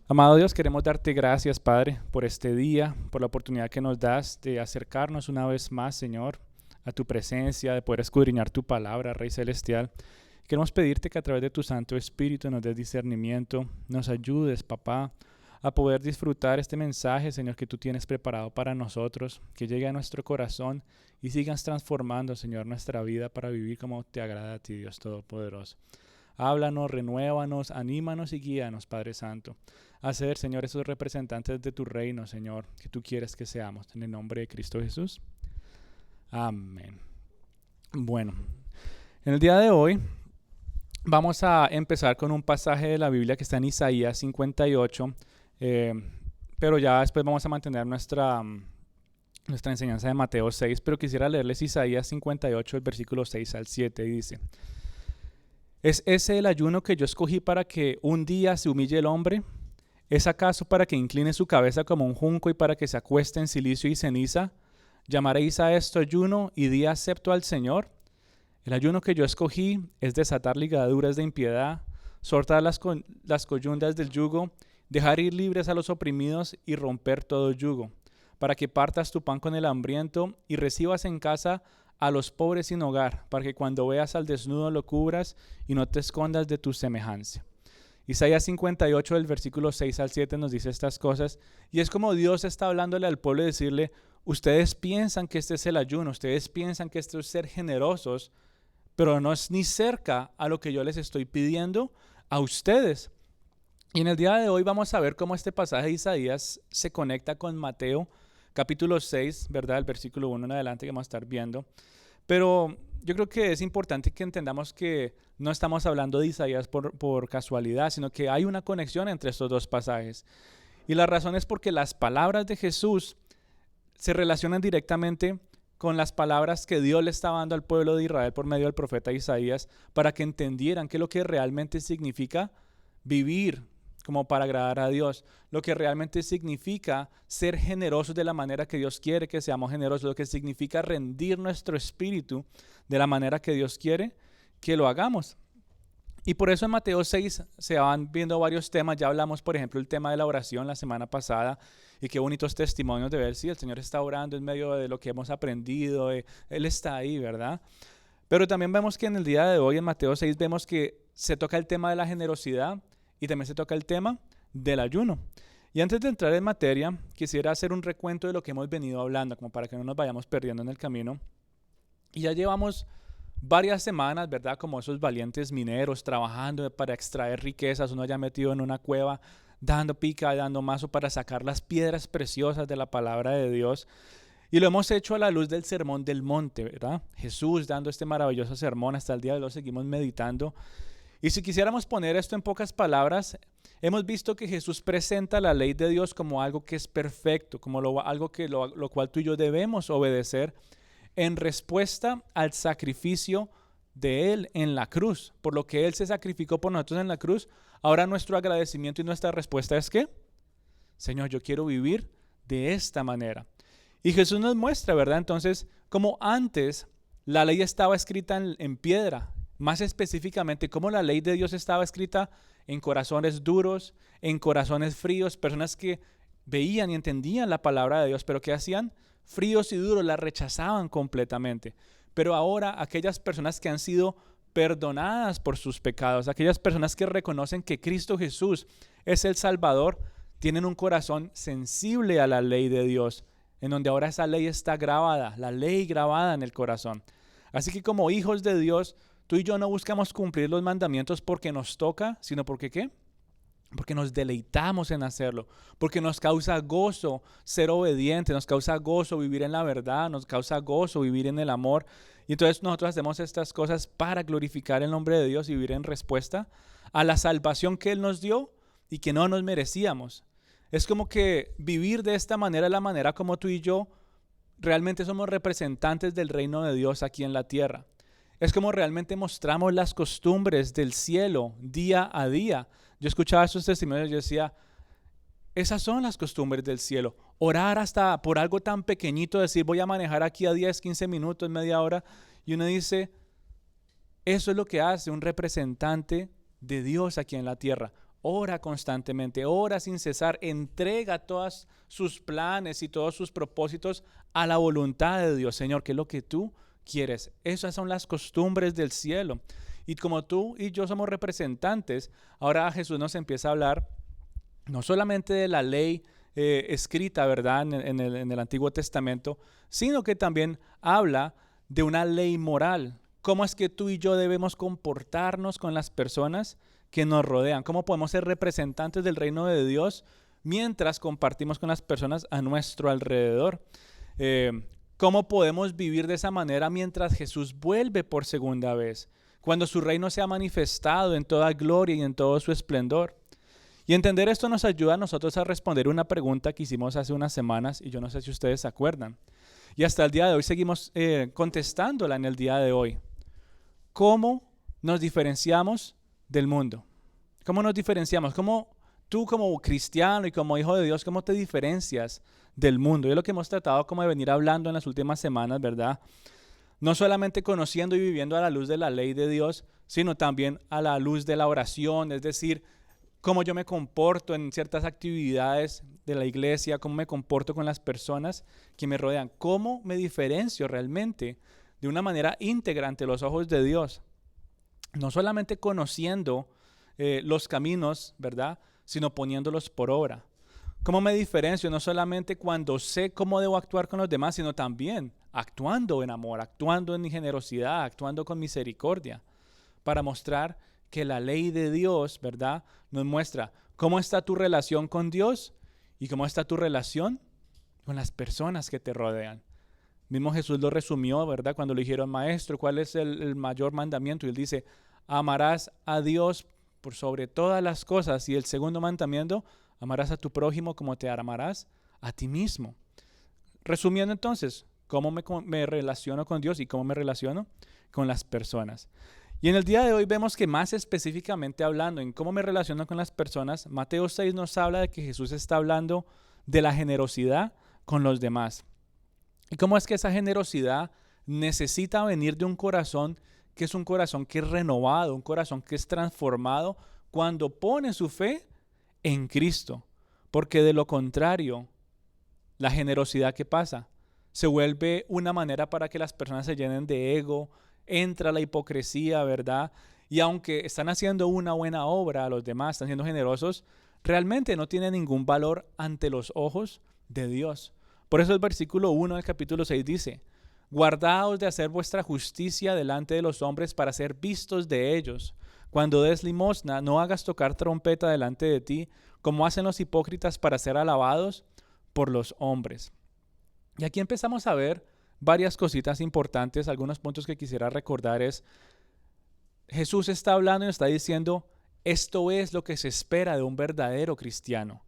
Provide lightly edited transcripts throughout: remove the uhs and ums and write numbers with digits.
Amado Dios, queremos darte gracias, Padre, por este día, por la oportunidad que nos das de acercarnos una vez más, Señor, a tu presencia, de poder escudriñar tu palabra, Rey Celestial. Queremos pedirte que a través de tu Santo Espíritu nos des discernimiento, nos ayudes, papá, a poder disfrutar este mensaje, Señor, que tú tienes preparado para nosotros, que llegue a nuestro corazón y sigas transformando, Señor, nuestra vida para vivir como te agrada a ti, Dios Todopoderoso. Háblanos, renuévanos, anímanos y guíanos, Padre Santo, a ser, Señor, esos representantes de tu reino, Señor, que tú quieres que seamos. En el nombre de Cristo Jesús. Amén. Bueno, en el día de hoy vamos a empezar con un pasaje de la Biblia que está en Isaías 58, eh, pero ya después vamos a mantener nuestra enseñanza de Mateo 6, pero quisiera leerles Isaías 58, el versículo 6 al 7, y dice: ¿Es ese el ayuno que yo escogí para que un día se humille el hombre? ¿Es acaso para que incline su cabeza como un junco y para que se acueste en silicio y ceniza? ¿Llamaréis a esto ayuno y día acepto al Señor? El ayuno que yo escogí es desatar ligaduras de impiedad, soltar las coyundas del yugo, dejar ir libres a los oprimidos y romper todo yugo, para que partas tu pan con el hambriento y recibas en casa a los pobres sin hogar, para que cuando veas al desnudo lo cubras y no te escondas de tu semejanza. Isaías 58, del versículo 6 al 7 nos dice estas cosas, y es como Dios está hablándole al pueblo y decirle: ustedes piensan que este es el ayuno, ustedes piensan que esto es ser generosos, pero no es ni cerca a lo que yo les estoy pidiendo a ustedes. Y en el día de hoy vamos a ver cómo este pasaje de Isaías se conecta con Mateo capítulo 6, ¿verdad? El versículo 1 en adelante que vamos a estar viendo. Pero yo creo que es importante que entendamos que no estamos hablando de Isaías por casualidad, sino que hay una conexión entre estos dos pasajes. Y la razón es porque las palabras de Jesús se relacionan directamente con las palabras que Dios le estaba dando al pueblo de Israel por medio del profeta Isaías, para que entendieran qué es lo que realmente significa vivir como para agradar a Dios, lo que realmente significa ser generosos de la manera que Dios quiere que seamos generosos, lo que significa rendir nuestro espíritu de la manera que Dios quiere que lo hagamos. Y por eso en Mateo 6 se van viendo varios temas. Ya hablamos, por ejemplo, el tema de la oración la semana pasada, y qué bonitos testimonios de ver si el Señor está orando en medio de lo que hemos aprendido. Él está ahí, ¿verdad? Pero también vemos que en el día de hoy, en Mateo 6, vemos que se toca el tema de la generosidad y también se toca el tema del ayuno. Y antes de entrar en materia, quisiera hacer un recuento de lo que hemos venido hablando, como para que no nos vayamos perdiendo en el camino. Y ya llevamos varias semanas, ¿verdad? Como esos valientes mineros trabajando para extraer riquezas, uno ya metido en una cueva, dando pica, dando mazo para sacar las piedras preciosas de la palabra de Dios. Y lo hemos hecho a la luz del sermón del monte, ¿verdad? Jesús dando este maravilloso sermón, hasta el día de hoy seguimos meditando. Y si quisiéramos poner esto en pocas palabras, hemos visto que Jesús presenta la ley de Dios como algo que es perfecto, como algo que lo cual tú y yo debemos obedecer en respuesta al sacrificio de Él en la cruz. Por lo que Él se sacrificó por nosotros en la cruz, ahora nuestro agradecimiento y nuestra respuesta es que: Señor, yo quiero vivir de esta manera. Y Jesús nos muestra, ¿verdad? Entonces, como antes la ley estaba escrita en piedra, más específicamente, como la ley de Dios estaba escrita en corazones duros, en corazones fríos, personas que veían y entendían la palabra de Dios, pero ¿qué hacían? Fríos y duros, la rechazaban completamente. Pero ahora aquellas personas que han sido perdonadas por sus pecados, aquellas personas que reconocen que Cristo Jesús es el Salvador, tienen un corazón sensible a la ley de Dios, en donde ahora esa ley está grabada, la ley grabada en el corazón. Así que como hijos de Dios, tú y yo no buscamos cumplir los mandamientos porque nos toca, sino porque ¿qué? Porque nos deleitamos en hacerlo, porque nos causa gozo ser obediente, nos causa gozo vivir en la verdad, nos causa gozo vivir en el amor. Y entonces nosotros hacemos estas cosas para glorificar el nombre de Dios y vivir en respuesta a la salvación que Él nos dio y que no nos merecíamos. Es como que vivir de esta manera es la manera como tú y yo realmente somos representantes del reino de Dios aquí en la tierra. Es como realmente mostramos las costumbres del cielo día a día. Yo escuchaba esos testimonios y yo decía: esas son las costumbres del cielo. Orar hasta por algo tan pequeñito, decir voy a manejar aquí a 10, 15 minutos, media hora. Y uno dice, eso es lo que hace un representante de Dios aquí en la tierra. ora constantemente, ora sin cesar, entrega todos sus planes y todos sus propósitos a la voluntad de Dios. Señor, ¿qué es lo que tú quieres? Esas son las costumbres del cielo. Y como tú y yo somos representantes, ahora Jesús nos empieza a hablar no solamente de la ley escrita, ¿verdad? En el Antiguo Testamento, sino que también habla de una ley moral. ¿Cómo es que tú y yo debemos comportarnos con las personas que nos rodean? ¿Cómo podemos ser representantes del reino de Dios mientras compartimos con las personas a nuestro alrededor? ¿Cómo podemos vivir de esa manera mientras Jesús vuelve por segunda vez? Cuando su reino sea manifestado en toda gloria y en todo su esplendor. Y entender esto nos ayuda a nosotros a responder una pregunta que hicimos hace unas semanas y yo no sé si ustedes se acuerdan. Y hasta el día de hoy seguimos contestándola en el día de hoy. ¿Cómo nos diferenciamos del mundo? ¿Cómo nos diferenciamos? ¿Cómo tú como cristiano y como hijo de Dios, cómo te diferencias del mundo? Y es lo que hemos tratado como de venir hablando en las últimas semanas, ¿verdad? No solamente conociendo y viviendo a la luz de la ley de Dios, sino también a la luz de la oración, es decir, cómo yo me comporto en ciertas actividades de la iglesia, cómo me comporto con las personas que me rodean, cómo me diferencio realmente de una manera íntegra ante los ojos de Dios. No solamente conociendo los caminos, ¿verdad? Sino poniéndolos por obra. ¿Cómo me diferencio? No solamente cuando sé cómo debo actuar con los demás, sino también actuando en amor, actuando en generosidad, actuando con misericordia, para mostrar que la ley de Dios, ¿verdad?, nos muestra cómo está tu relación con Dios y cómo está tu relación con las personas que te rodean. Mismo Jesús lo resumió, ¿verdad?, cuando le dijeron, maestro, ¿cuál es el mayor mandamiento? Y él dice, amarás a Dios por sobre todas las cosas. Y el segundo mandamiento, amarás a tu prójimo como te amarás a ti mismo. Resumiendo entonces, ¿cómo me relaciono con Dios y cómo me relaciono con las personas? Y en el día de hoy vemos que más específicamente hablando en cómo me relaciono con las personas, Mateo 6 nos habla de que Jesús está hablando de la generosidad con los demás. Y cómo es que esa generosidad necesita venir de un corazón que es un corazón que es renovado, un corazón que es transformado cuando pone su fe en Cristo. Porque de lo contrario, la generosidad, ¿qué pasa? Se vuelve una manera para que las personas se llenen de ego, entra la hipocresía, ¿verdad? Y aunque están haciendo una buena obra a los demás, están siendo generosos, realmente no tiene ningún valor ante los ojos de Dios. Por eso el versículo 1 del capítulo 6 dice, guardaos de hacer vuestra justicia delante de los hombres para ser vistos de ellos. Cuando des limosna, no hagas tocar trompeta delante de ti, como hacen los hipócritas para ser alabados por los hombres. Y aquí empezamos a ver varias cositas importantes. Algunos puntos que quisiera recordar es, Jesús está hablando y está diciendo, esto es lo que se espera de un verdadero cristiano.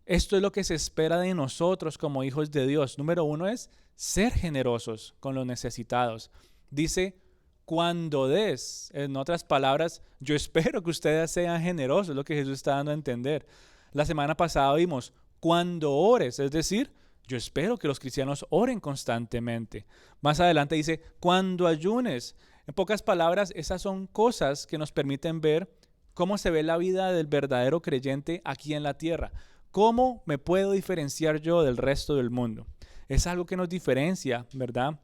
Esto es lo que se espera de nosotros como hijos de Dios. Número 1 es ser generosos con los necesitados. Dice, cuando des, en otras palabras, yo espero que ustedes sean generosos, es lo que Jesús está dando a entender. La semana pasada vimos, cuando ores, es decir, yo espero que los cristianos oren constantemente. Más adelante dice, cuando ayunes. En pocas palabras, esas son cosas que nos permiten ver cómo se ve la vida del verdadero creyente aquí en la tierra. ¿Cómo me puedo diferenciar yo del resto del mundo? Es algo que nos diferencia, ¿verdad?,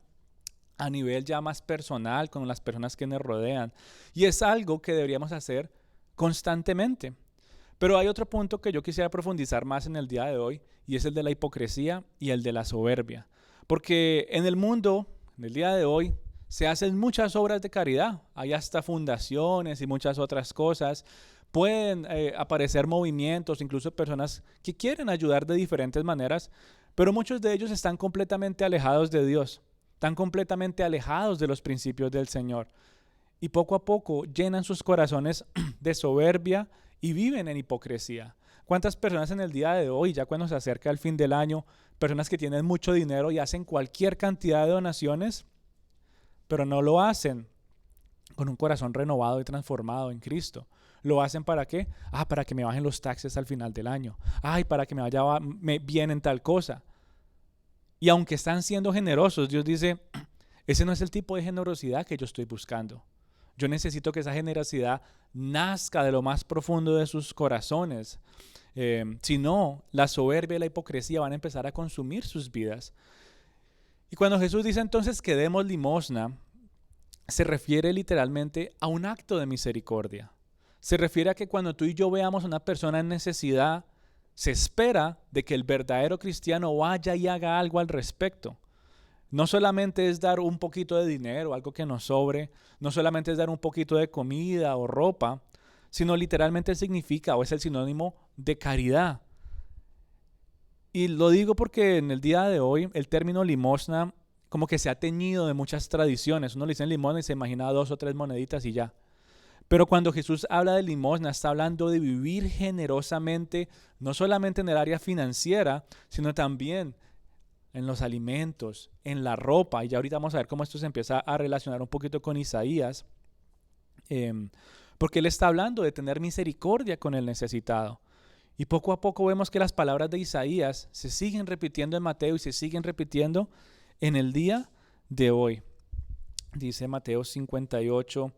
a nivel ya más personal con las personas que nos rodean. Y es algo que deberíamos hacer constantemente. Pero hay otro punto que yo quisiera profundizar más en el día de hoy y es el de la hipocresía y el de la soberbia. Porque en el mundo, en el día de hoy, se hacen muchas obras de caridad. Hay hasta fundaciones y muchas otras cosas. Pueden aparecer movimientos, incluso personas que quieren ayudar de diferentes maneras, pero muchos de ellos están completamente alejados de Dios, están completamente alejados de los principios del Señor. Y poco a poco llenan sus corazones de soberbia y viven en hipocresía. ¿Cuántas personas en el día de hoy, ya cuando se acerca el fin del año, personas que tienen mucho dinero y hacen cualquier cantidad de donaciones, pero no lo hacen con un corazón renovado y transformado en Cristo? ¿Lo hacen para qué? Para que me bajen los taxes al final del año. Para que me vaya bien en tal cosa. Y aunque están siendo generosos, Dios dice, ese no es el tipo de generosidad que yo estoy buscando. Yo necesito que esa generosidad nazca de lo más profundo de sus corazones. Si no, la soberbia y la hipocresía van a empezar a consumir sus vidas. Y cuando Jesús dice entonces que demos limosna, se refiere literalmente a un acto de misericordia. Se refiere a que cuando tú y yo veamos a una persona en necesidad, se espera de que el verdadero cristiano vaya y haga algo al respecto. No solamente es dar un poquito de dinero, algo que nos sobre, no solamente es dar un poquito de comida o ropa, sino literalmente significa o es el sinónimo de caridad. Y lo digo porque en el día de hoy el término limosna como que se ha teñido de muchas tradiciones. Uno le dice limosna y se imagina 2 o 3 moneditas y ya. Pero cuando Jesús habla de limosna, está hablando de vivir generosamente, no solamente en el área financiera, sino también en los alimentos, en la ropa. Y ya ahorita vamos a ver cómo esto se empieza a relacionar un poquito con Isaías, porque él está hablando de tener misericordia con el necesitado. Y poco a poco vemos que las palabras de Isaías se siguen repitiendo en Mateo y se siguen repitiendo en el día de hoy. Dice Mateo 58,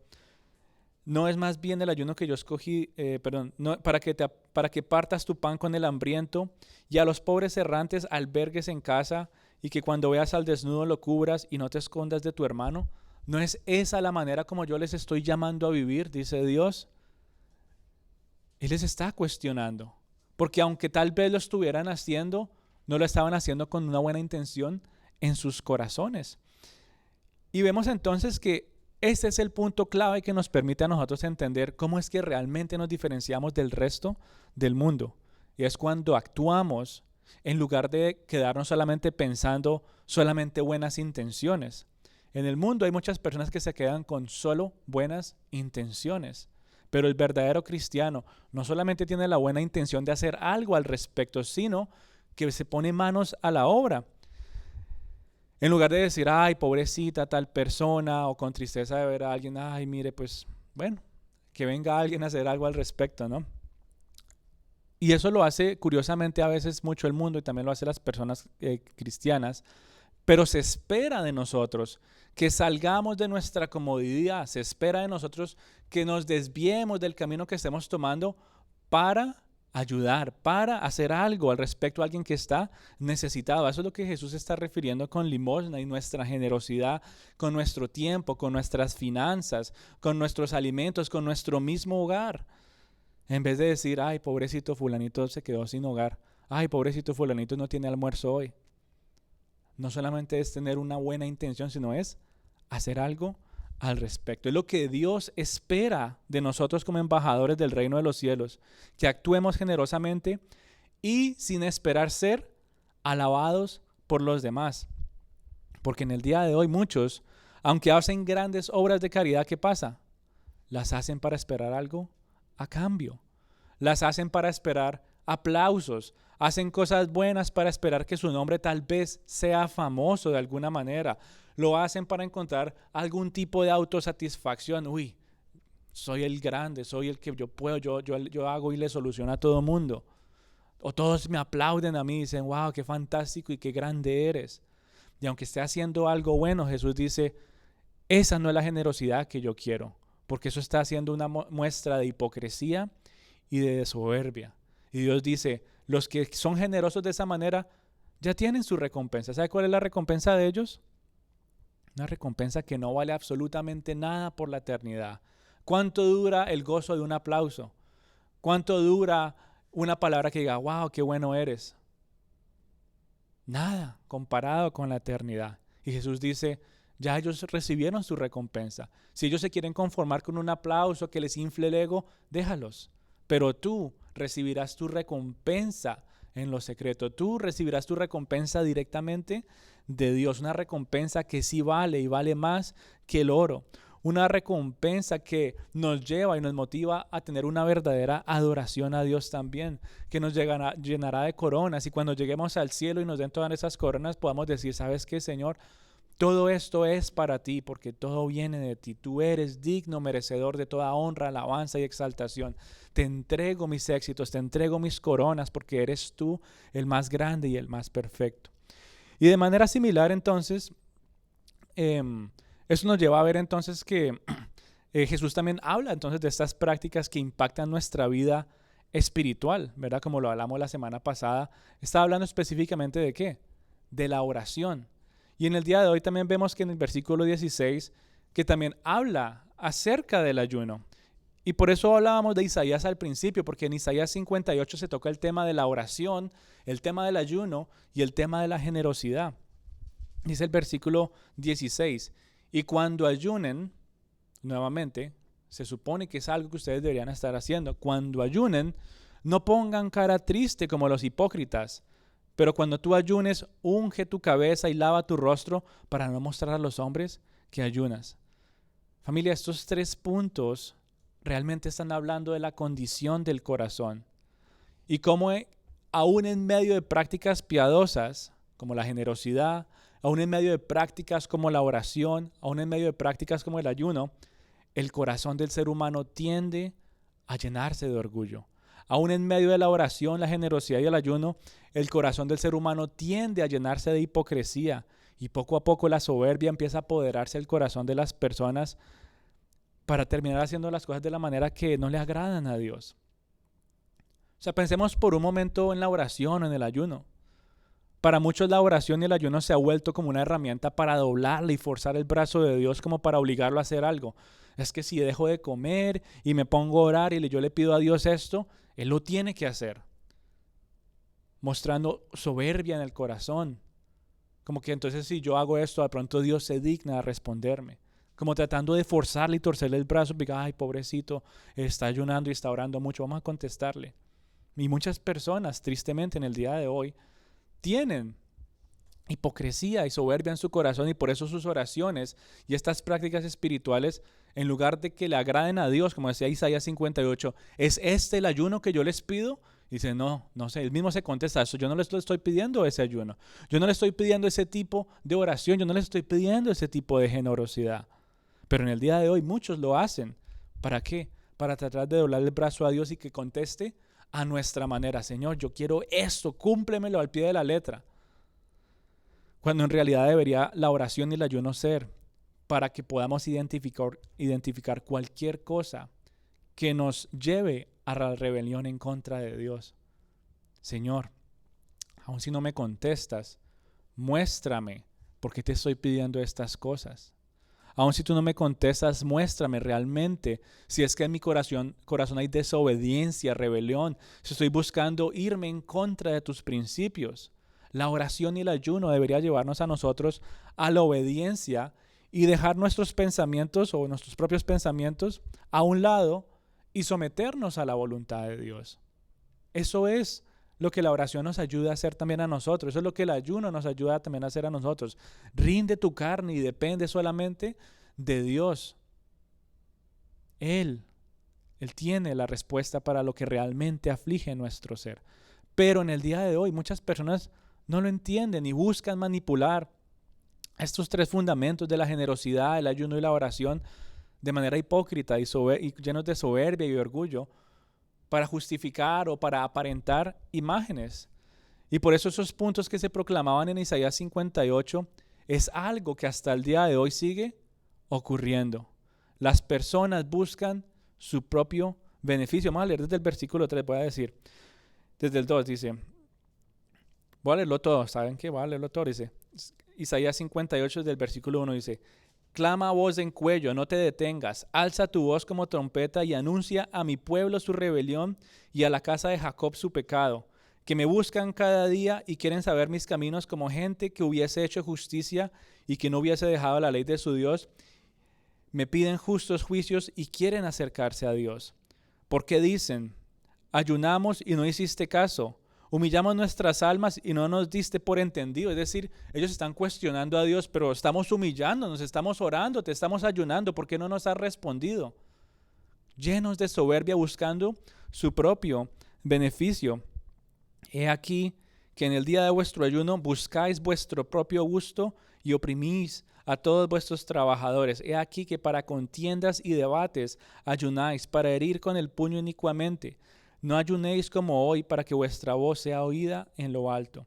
no es más bien el ayuno que yo escogí, para que partas tu pan con el hambriento y a los pobres errantes albergues en casa y que cuando veas al desnudo lo cubras y no te escondas de tu hermano. ¿No es esa la manera como yo les estoy llamando a vivir? Dice Dios. Él les está cuestionando, porque aunque tal vez lo estuvieran haciendo, no lo estaban haciendo con una buena intención en sus corazones. Y vemos entonces que este es el punto clave que nos permite a nosotros entender cómo es que realmente nos diferenciamos del resto del mundo. Y es cuando actuamos en lugar de quedarnos solamente pensando solamente buenas intenciones. En el mundo hay muchas personas que se quedan con solo buenas intenciones. Pero el verdadero cristiano no solamente tiene la buena intención de hacer algo al respecto, sino que se pone manos a la obra. En lugar de decir, ay, pobrecita tal persona, o con tristeza de ver a alguien, ay, mire, pues, bueno, que venga alguien a hacer algo al respecto, ¿no? Y eso lo hace, curiosamente, a veces mucho el mundo y también lo hacen las personas cristianas, pero se espera de nosotros que salgamos de nuestra comodidad, se espera de nosotros que nos desviemos del camino que estemos tomando para ayudar, para hacer algo al respecto a alguien que está necesitado. Eso es lo que Jesús está refiriendo con limosna y nuestra generosidad con nuestro tiempo, con nuestras finanzas, con nuestros alimentos, con nuestro mismo hogar. En vez de decir, ay, pobrecito fulanito se quedó sin hogar, ay, pobrecito fulanito no tiene almuerzo hoy. No solamente es tener una buena intención, sino es hacer algo al respecto. Es lo que Dios espera de nosotros como embajadores del reino de los cielos, que actuemos generosamente y sin esperar ser alabados por los demás. Porque en el día de hoy muchos, aunque hacen grandes obras de caridad, ¿qué pasa? Las hacen para esperar algo a cambio. Las hacen para esperar aplausos. Hacen cosas buenas para esperar que su nombre tal vez sea famoso de alguna manera. Lo hacen para encontrar algún tipo de autosatisfacción. Uy, soy el grande, soy el que yo puedo, yo hago y le soluciono a todo mundo. O todos me aplauden a mí y dicen, wow, qué fantástico y qué grande eres. Y aunque esté haciendo algo bueno, Jesús dice, esa no es la generosidad que yo quiero, porque eso está haciendo una muestra de hipocresía y de soberbia. Y Dios dice, los que son generosos de esa manera ya tienen su recompensa. ¿Sabe cuál es la recompensa de ellos? Una recompensa que no vale absolutamente nada por la eternidad. ¿Cuánto dura el gozo de un aplauso? ¿Cuánto dura una palabra que diga, wow, qué bueno eres? Nada comparado con la eternidad. Y Jesús dice, ya ellos recibieron su recompensa. Si ellos se quieren conformar con un aplauso que les infle el ego, déjalos. Pero tú recibirás tu recompensa en lo secreto. Tú recibirás tu recompensa directamente de Dios. Una recompensa que sí vale y vale más que el oro. Una recompensa que nos lleva y nos motiva a tener una verdadera adoración a Dios también, que nos llenará de coronas y cuando lleguemos al cielo y nos den todas esas coronas podamos decir, ¿sabes qué, Señor? Todo esto es para ti porque todo viene de ti. Tú eres digno, merecedor de toda honra, alabanza y exaltación. Te entrego mis éxitos, te entrego mis coronas porque eres tú el más grande y el más perfecto. Y de manera similar entonces, eso nos lleva a ver entonces que Jesús también habla entonces de estas prácticas que impactan nuestra vida espiritual, ¿verdad? Como lo hablamos la semana pasada, está hablando específicamente de ¿qué? De la oración. Y en el día de hoy también vemos que en el versículo 16, que también habla acerca del ayuno. Y por eso hablábamos de Isaías al principio, porque en Isaías 58 se toca el tema de la oración, el tema del ayuno y el tema de la generosidad. Dice el versículo 16, y cuando ayunen, nuevamente, se supone que es algo que ustedes deberían estar haciendo. Cuando ayunen, no pongan cara triste como los hipócritas, pero cuando tú ayunes, unge tu cabeza y lava tu rostro para no mostrar a los hombres que ayunas. Familia, estos 3 puntos realmente están hablando de la condición del corazón y cómo aún en medio de prácticas piadosas como la generosidad, aún en medio de prácticas como la oración, aún en medio de prácticas como el ayuno, el corazón del ser humano tiende a llenarse de orgullo. Aún en medio de la oración, la generosidad y el ayuno, el corazón del ser humano tiende a llenarse de hipocresía y poco a poco la soberbia empieza a apoderarse del corazón de las personas para terminar haciendo las cosas de la manera que no le agradan a Dios. O sea, pensemos por un momento en la oración o en el ayuno. Para muchos la oración y el ayuno se ha vuelto como una herramienta para doblarle y forzar el brazo de Dios como para obligarlo a hacer algo. Es que si dejo de comer y me pongo a orar y yo le pido a Dios esto, Él lo tiene que hacer. Mostrando soberbia en el corazón. Como que entonces si yo hago esto, de pronto Dios se digna a responderme. Como tratando de forzarle y torcerle el brazo, porque ay, pobrecito, está ayunando y está orando mucho, vamos a contestarle. Y muchas personas, tristemente en el día de hoy, tienen hipocresía y soberbia en su corazón y por eso sus oraciones y estas prácticas espirituales, en lugar de que le agraden a Dios, como decía Isaías 58, ¿es este el ayuno que yo les pido? Dice, no sé, él mismo se contesta eso, yo no les estoy pidiendo ese ayuno, yo no le estoy pidiendo ese tipo de oración, yo no les estoy pidiendo ese tipo de generosidad. Pero en el día de hoy muchos lo hacen. ¿Para qué? Para tratar de doblar el brazo a Dios y que conteste a nuestra manera. Señor, yo quiero esto, cúmplemelo al pie de la letra. Cuando en realidad debería la oración y el ayuno ser para que podamos identificar cualquier cosa que nos lleve a la rebelión en contra de Dios. Señor, aun si no me contestas, muéstrame por qué te estoy pidiendo estas cosas. Aun si tú no me contestas, muéstrame realmente si es que en mi corazón hay desobediencia, rebelión, si estoy buscando irme en contra de tus principios. La oración y el ayuno debería llevarnos a nosotros a la obediencia y dejar nuestros pensamientos o nuestros propios pensamientos a un lado y someternos a la voluntad de Dios. Eso es lo que la oración nos ayuda a hacer también a nosotros. Eso es lo que el ayuno nos ayuda también a hacer a nosotros. Rinde tu carne y depende solamente de Dios. Él tiene la respuesta para lo que realmente aflige nuestro ser. Pero en el día de hoy muchas personas no lo entienden y buscan manipular estos 3 fundamentos de la generosidad, el ayuno y la oración de manera hipócrita y llenos de soberbia y orgullo para justificar o para aparentar imágenes. Y por eso esos puntos que se proclamaban en Isaías 58 es algo que hasta el día de hoy sigue ocurriendo. Las personas buscan su propio beneficio. Vamos a leer desde el versículo 3, voy a decir. Desde el 2 dice, voy a leerlo todo, ¿saben qué? Voy a leerlo todo, dice. Isaías 58 desde el versículo 1 dice, clama a voz en cuello, no te detengas, alza tu voz como trompeta y anuncia a mi pueblo su rebelión y a la casa de Jacob su pecado, que me buscan cada día y quieren saber mis caminos como gente que hubiese hecho justicia y que no hubiese dejado la ley de su Dios. Me piden justos juicios y quieren acercarse a Dios. Porque dicen, ayunamos y no hiciste caso, humillamos nuestras almas y no nos diste por entendido. Es decir, ellos están cuestionando a Dios, pero estamos humillándonos, estamos orando, te estamos ayunando, ¿por qué no nos has respondido? Llenos de soberbia buscando su propio beneficio. He aquí que en el día de vuestro ayuno buscáis vuestro propio gusto y oprimís a todos vuestros trabajadores. He aquí que para contiendas y debates ayunáis, para herir con el puño inicuamente. No ayunéis como hoy para que vuestra voz sea oída en lo alto.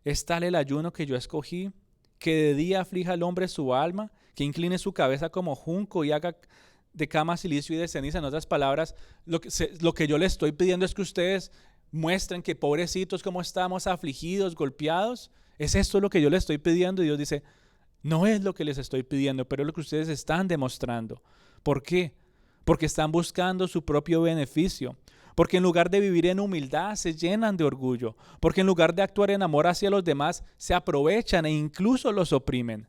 ¿Es tal el ayuno que yo escogí, que de día aflija al hombre su alma, que incline su cabeza como junco y haga de cama, silicio y de ceniza. En otras palabras, lo que yo les estoy pidiendo es que ustedes muestren que pobrecitos como estamos, afligidos, golpeados. ¿Es esto lo que yo les estoy pidiendo? Y Dios dice, no es lo que les estoy pidiendo, pero es lo que ustedes están demostrando. ¿Por qué? Porque están buscando su propio beneficio. Porque en lugar de vivir en humildad se llenan de orgullo. Porque en lugar de actuar en amor hacia los demás se aprovechan e incluso los oprimen.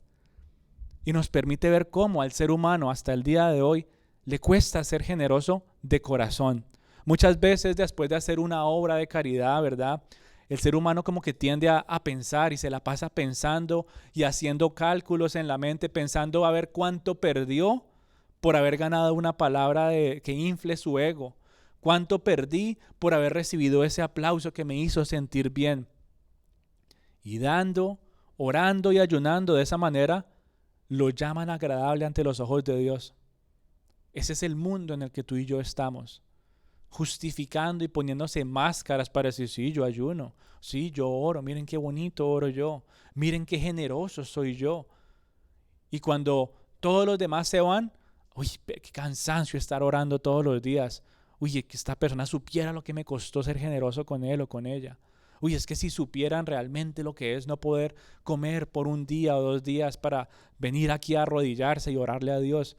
Y nos permite ver cómo al ser humano hasta el día de hoy le cuesta ser generoso de corazón. Muchas veces después de hacer una obra de caridad, ¿verdad? El ser humano como que tiende a pensar y se la pasa pensando y haciendo cálculos en la mente, pensando a ver cuánto perdió por haber ganado una palabra que infle su ego. Cuánto perdí por haber recibido ese aplauso que me hizo sentir bien. Y dando, orando y ayunando de esa manera, lo llaman agradable ante los ojos de Dios. Ese es el mundo en el que tú y yo estamos. Justificando y poniéndose máscaras para decir, sí, yo ayuno, sí, yo oro, miren qué bonito oro yo, miren qué generoso soy yo. Y cuando todos los demás se van, uy, qué cansancio estar orando todos los días. Uy, que esta persona supiera lo que me costó ser generoso con él o con ella. Uy, es que si supieran realmente lo que es no poder comer por un día o 2 días para venir aquí a arrodillarse y orarle a Dios.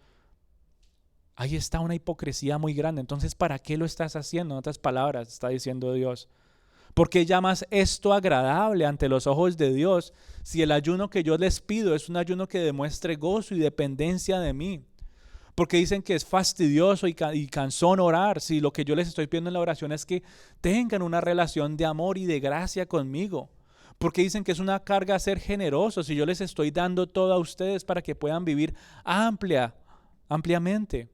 Ahí está una hipocresía muy grande. Entonces, ¿para qué lo estás haciendo? En otras palabras, está diciendo Dios. ¿Por qué llamas esto agradable ante los ojos de Dios si el ayuno que yo les pido es un ayuno que demuestre gozo y dependencia de mí? Porque dicen que es fastidioso y cansón orar si lo que yo les estoy pidiendo en la oración es que tengan una relación de amor y de gracia conmigo. Porque dicen que es una carga ser generosos si yo les estoy dando todo a ustedes para que puedan vivir ampliamente.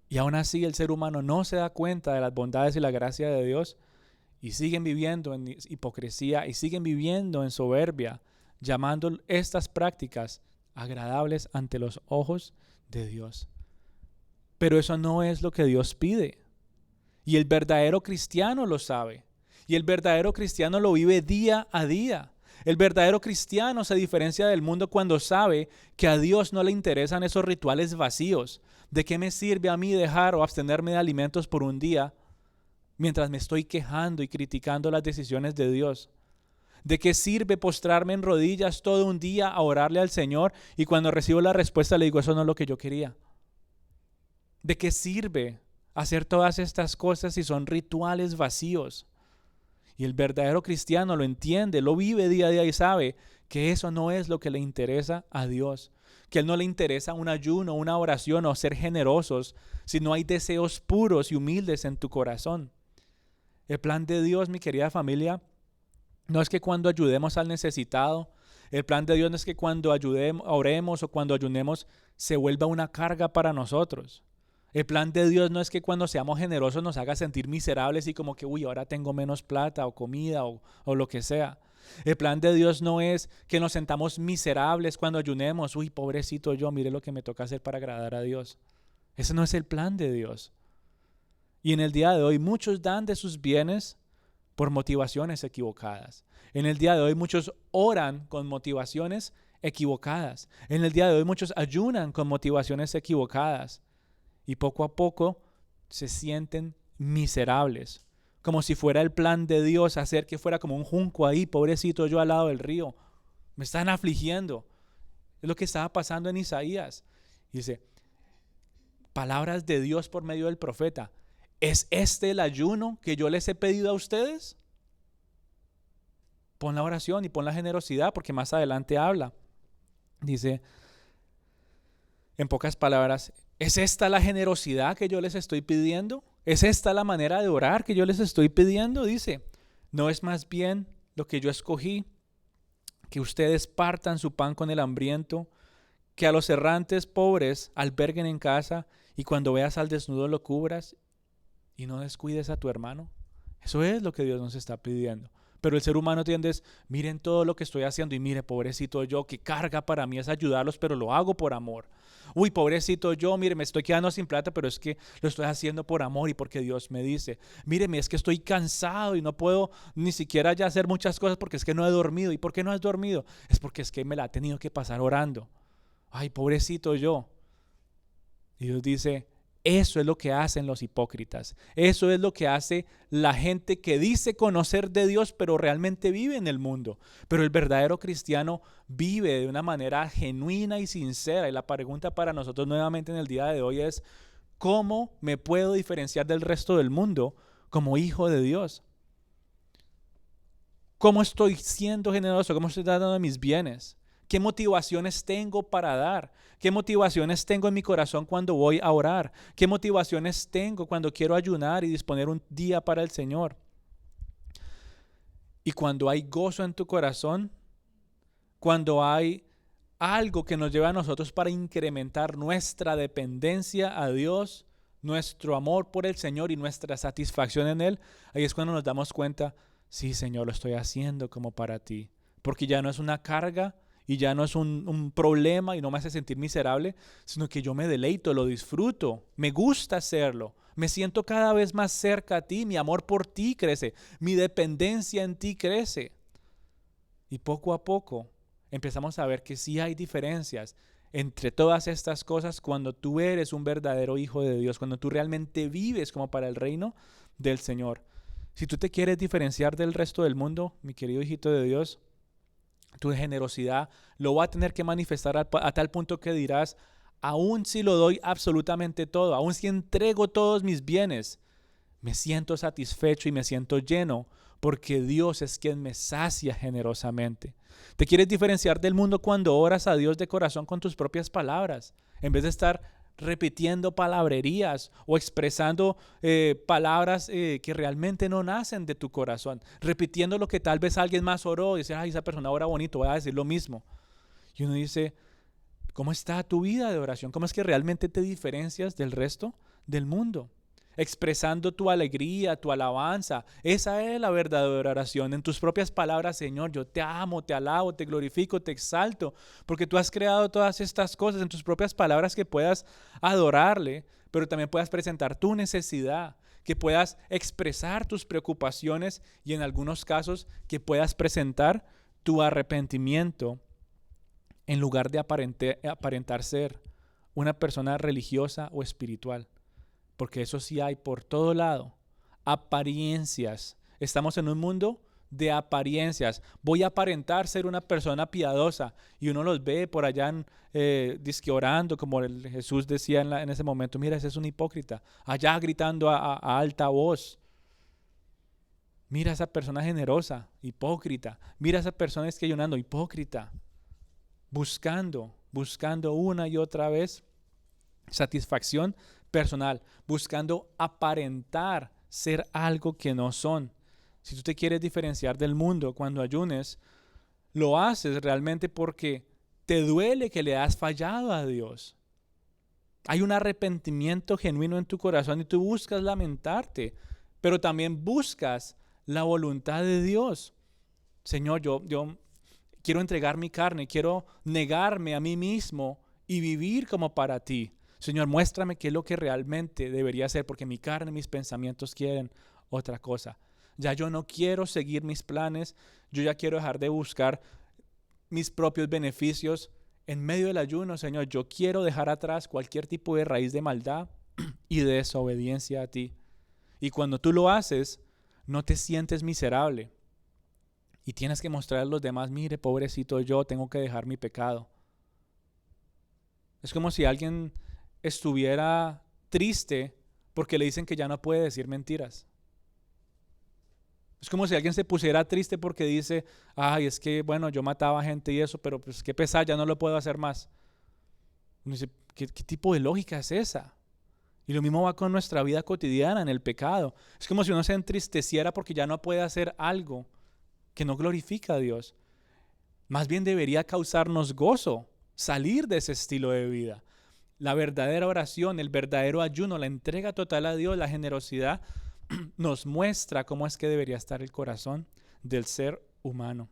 Y aún así el ser humano no se da cuenta de las bondades y la gracia de Dios y siguen viviendo en hipocresía y siguen viviendo en soberbia, llamando estas prácticas agradables ante los ojos de Dios. Pero eso no es lo que Dios pide. Y el verdadero cristiano lo sabe. Y el verdadero cristiano lo vive día a día. El verdadero cristiano se diferencia del mundo cuando sabe que a Dios no le interesan esos rituales vacíos. ¿De qué me sirve a mí dejar o abstenerme de alimentos por un día mientras me estoy quejando y criticando las decisiones de Dios? ¿De qué sirve postrarme en rodillas todo un día a orarle al Señor y cuando recibo la respuesta le digo, eso no es lo que yo quería? ¿De qué sirve hacer todas estas cosas si son rituales vacíos? Y el verdadero cristiano lo entiende, lo vive día a día y sabe que eso no es lo que le interesa a Dios. Que a Él no le interesa un ayuno, una oración o ser generosos si no hay deseos puros y humildes en tu corazón. El plan de Dios, mi querida familia, no es que cuando ayudemos al necesitado, el plan de Dios no es que cuando oremos o cuando ayunemos se vuelva una carga para nosotros. El plan de Dios no es que cuando seamos generosos nos haga sentir miserables y como que, uy, ahora tengo menos plata o comida o lo que sea. El plan de Dios no es que nos sentamos miserables cuando ayunemos. Uy, pobrecito yo, mire lo que me toca hacer para agradar a Dios. Ese no es el plan de Dios. Y en el día de hoy muchos dan de sus bienes por motivaciones equivocadas. En el día de hoy muchos oran con motivaciones equivocadas. En el día de hoy muchos ayunan con motivaciones equivocadas. Y poco a poco se sienten miserables. Como si fuera el plan de Dios hacer que fuera como un junco ahí, pobrecito yo al lado del río. Me están afligiendo. Es lo que estaba pasando en Isaías. Dice, palabras de Dios por medio del profeta. ¿Es este el ayuno que yo les he pedido a ustedes? Pon la oración y pon la generosidad porque más adelante habla. Dice, en pocas palabras, ¿es esta la generosidad que yo les estoy pidiendo? ¿Es esta la manera de orar que yo les estoy pidiendo? Dice, ¿no es más bien lo que yo escogí? Que ustedes partan su pan con el hambriento, que a los errantes pobres alberguen en casa y cuando veas al desnudo lo cubras y no descuides a tu hermano. Eso es lo que Dios nos está pidiendo. Pero el ser humano tiende es, miren todo lo que estoy haciendo y mire, pobrecito yo, qué carga para mí es ayudarlos, pero lo hago por amor. Uy, pobrecito yo, mire, me estoy quedando sin plata, pero es que lo estoy haciendo por amor y porque Dios me dice. Míreme, es que estoy cansado y no puedo ni siquiera ya hacer muchas cosas porque es que no he dormido. ¿Y por qué no has dormido? Es porque es que me la he tenido que pasar orando. Ay, pobrecito yo. Y Dios dice, eso es lo que hacen los hipócritas. Eso es lo que hace la gente que dice conocer de Dios, pero realmente vive en el mundo. Pero el verdadero cristiano vive de una manera genuina y sincera. Y la pregunta para nosotros nuevamente en el día de hoy es, ¿cómo me puedo diferenciar del resto del mundo como hijo de Dios? ¿Cómo estoy siendo generoso? ¿Cómo estoy dando mis bienes? ¿Qué motivaciones tengo para dar? ¿Qué motivaciones tengo en mi corazón cuando voy a orar? ¿Qué motivaciones tengo cuando quiero ayunar y disponer un día para el Señor? Y cuando hay gozo en tu corazón, cuando hay algo que nos lleva a nosotros para incrementar nuestra dependencia a Dios, nuestro amor por el Señor y nuestra satisfacción en Él, ahí es cuando nos damos cuenta, sí, Señor, lo estoy haciendo como para ti, porque ya no es una carga y ya no es un problema y no me hace sentir miserable, sino que yo me deleito, lo disfruto, me gusta hacerlo, me siento cada vez más cerca a ti, mi amor por ti crece, mi dependencia en ti crece. Y poco a poco empezamos a ver que sí hay diferencias entre todas estas cosas cuando tú eres un verdadero hijo de Dios, cuando tú realmente vives como para el reino del Señor. Si tú te quieres diferenciar del resto del mundo, mi querido hijito de Dios, tu generosidad lo va a tener que manifestar a tal punto que dirás, aun si lo doy absolutamente todo, aun si entrego todos mis bienes, me siento satisfecho y me siento lleno porque Dios es quien me sacia generosamente. Te quieres diferenciar del mundo cuando oras a Dios de corazón con tus propias palabras, en vez de estar repitiendo palabrerías o expresando palabras que realmente no nacen de tu corazón, repitiendo lo que tal vez alguien más oró y dice, ay, esa persona ora bonito, voy a decir lo mismo. Y uno dice, ¿cómo está tu vida de oración? ¿Cómo es que realmente te diferencias del resto del mundo? Expresando tu alegría, tu alabanza. Esa es la verdadera oración. En tus propias palabras, Señor, yo te amo, te alabo, te glorifico, te exalto, porque tú has creado todas estas cosas en tus propias palabras que puedas adorarle, pero también puedas presentar tu necesidad, que puedas expresar tus preocupaciones y en algunos casos que puedas presentar tu arrepentimiento en lugar de aparentar ser una persona religiosa o espiritual. Porque eso sí hay por todo lado. Apariencias. Estamos en un mundo de apariencias. Voy a aparentar ser una persona piadosa. Y uno los ve por allá dizque orando, como Jesús decía en ese momento. Mira, ese es un hipócrita. Allá gritando a alta voz. Mira a esa persona generosa, hipócrita. Mira a esa persona ayunando, hipócrita. Buscando una y otra vez satisfacción personal, buscando aparentar ser algo que no son. Si tú te quieres diferenciar del mundo cuando ayunes, lo haces realmente porque te duele que le has fallado a Dios. Hay un arrepentimiento genuino en tu corazón y tú buscas lamentarte, pero también buscas la voluntad de Dios. Señor, yo quiero entregar mi carne, quiero negarme a mí mismo y vivir como para ti. Señor, muéstrame qué es lo que realmente debería hacer, porque mi carne y mis pensamientos quieren otra cosa. Ya yo no quiero seguir mis planes, yo ya quiero dejar de buscar mis propios beneficios. En medio del ayuno, Señor, yo quiero dejar atrás cualquier tipo de raíz de maldad y de desobediencia a ti. Y cuando tú lo haces, no te sientes miserable. Y tienes que mostrar a los demás, mire, pobrecito yo, tengo que dejar mi pecado. Es como si alguien estuviera triste porque le dicen que ya no puede decir mentiras. Es como si alguien se pusiera triste porque dice, ay, es que, bueno, yo mataba gente y eso, pero pues qué pesar, ya no lo puedo hacer más. Uno dice, ¿qué tipo de lógica es esa? Y lo mismo va con nuestra vida cotidiana en el pecado. Es como si uno se entristeciera porque ya no puede hacer algo que no glorifica a Dios. Más bien debería causarnos gozo salir de ese estilo de vida. La verdadera oración, el verdadero ayuno, la entrega total a Dios, la generosidad, nos muestra cómo es que debería estar el corazón del ser humano.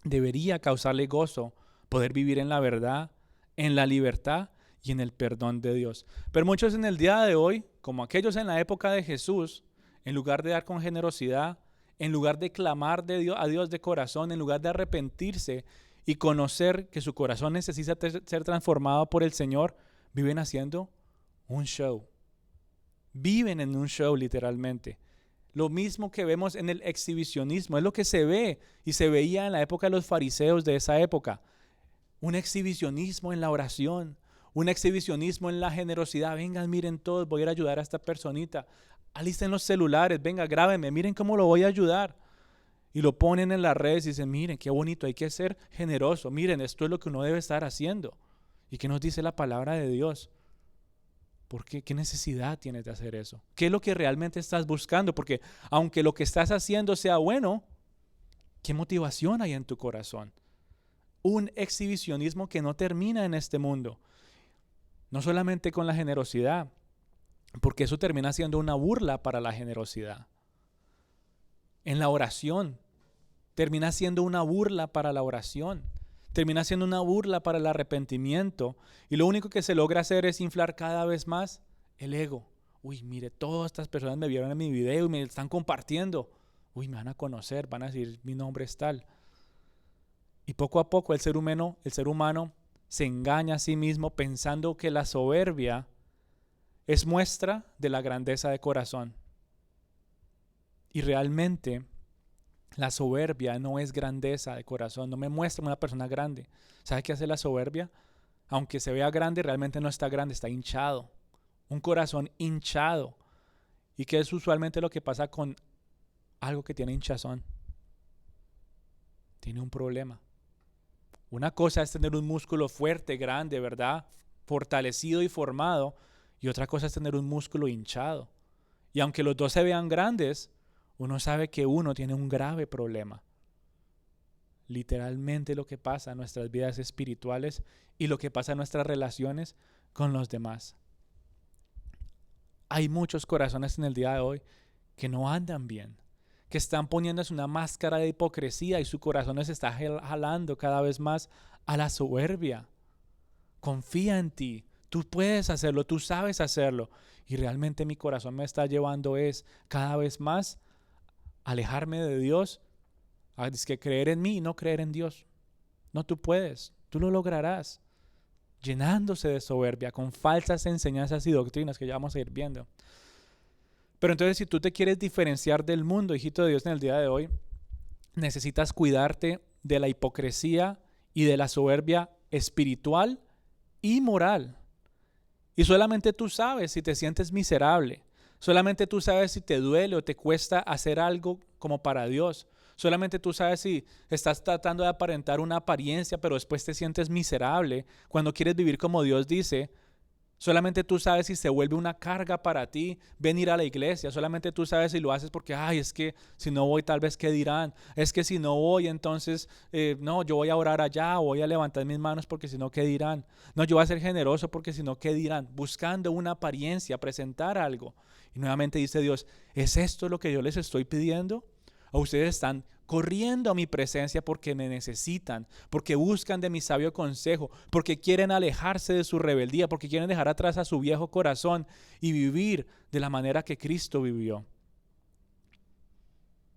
Debería causarle gozo poder vivir en la verdad, en la libertad y en el perdón de Dios. Pero muchos en el día de hoy, como aquellos en la época de Jesús, en lugar de dar con generosidad, en lugar de clamar a Dios de corazón, en lugar de arrepentirse y conocer que su corazón necesita ser transformado por el Señor, viven haciendo un show. Viven en un show literalmente. Lo mismo que vemos en el exhibicionismo, es lo que se ve y se veía en la época de los fariseos de esa época. Un exhibicionismo en la oración, un exhibicionismo en la generosidad. Vengan, miren todos, voy a ir a ayudar a esta personita. Alisten los celulares, venga, grábenme, miren cómo lo voy a ayudar. Y lo ponen en las redes y dicen, miren, qué bonito, hay que ser generoso. Miren, esto es lo que uno debe estar haciendo. ¿Y qué nos dice la palabra de Dios? ¿Por qué? ¿Qué necesidad tienes de hacer eso? ¿Qué es lo que realmente estás buscando? Porque aunque lo que estás haciendo sea bueno, ¿qué motivación hay en tu corazón? Un exhibicionismo que no termina en este mundo. No solamente con la generosidad, porque eso termina siendo una burla para la generosidad. En la oración, termina siendo una burla para la oración. Termina siendo una burla para el arrepentimiento. Y lo único que se logra hacer es inflar cada vez más el ego. Uy, mire, todas estas personas me vieron en mi video y me están compartiendo. Uy, me van a conocer, van a decir mi nombre es tal. Y poco a poco el ser humano se engaña a sí mismo pensando que la soberbia es muestra de la grandeza de corazón. Y realmente la soberbia no es grandeza de corazón, no me muestra una persona grande. ¿Sabe qué hace la soberbia? Aunque se vea grande, realmente no está grande, está hinchado. Un corazón hinchado. ¿Y qué es usualmente lo que pasa con algo que tiene hinchazón? Tiene un problema. Una cosa es tener un músculo fuerte, grande, ¿verdad? Fortalecido y formado. Y otra cosa es tener un músculo hinchado. Y aunque los dos se vean grandes, uno sabe que uno tiene un grave problema. Literalmente lo que pasa en nuestras vidas espirituales y lo que pasa en nuestras relaciones con los demás. Hay muchos corazones en el día de hoy que no andan bien, que están poniéndose una máscara de hipocresía y su corazón se está jalando cada vez más a la soberbia. Confía en ti, tú puedes hacerlo, tú sabes hacerlo. Y realmente mi corazón me está llevando cada vez más alejarme de Dios, a creer en mí y no creer en Dios. No, tú puedes, tú lo lograrás, llenándose de soberbia, con falsas enseñanzas y doctrinas que ya vamos a ir viendo. Pero entonces si tú te quieres diferenciar del mundo, hijito de Dios, en el día de hoy, necesitas cuidarte de la hipocresía y de la soberbia espiritual y moral. Y solamente tú sabes si te sientes miserable. Solamente tú sabes si te duele o te cuesta hacer algo como para Dios. Solamente tú sabes si estás tratando de aparentar una apariencia, pero después te sientes miserable cuando quieres vivir como Dios dice. Solamente tú sabes si se vuelve una carga para ti venir a la iglesia. Solamente tú sabes si lo haces porque, es que si no voy tal vez qué dirán. Es que si no voy entonces, no, yo voy a orar allá o voy a levantar mis manos porque si no qué dirán. No, yo voy a ser generoso porque si no qué dirán. Buscando una apariencia, presentar algo. Y nuevamente dice Dios, ¿es esto lo que yo les estoy pidiendo? ¿O ustedes están corriendo a mi presencia porque me necesitan, porque buscan de mi sabio consejo, porque quieren alejarse de su rebeldía, porque quieren dejar atrás a su viejo corazón y vivir de la manera que Cristo vivió?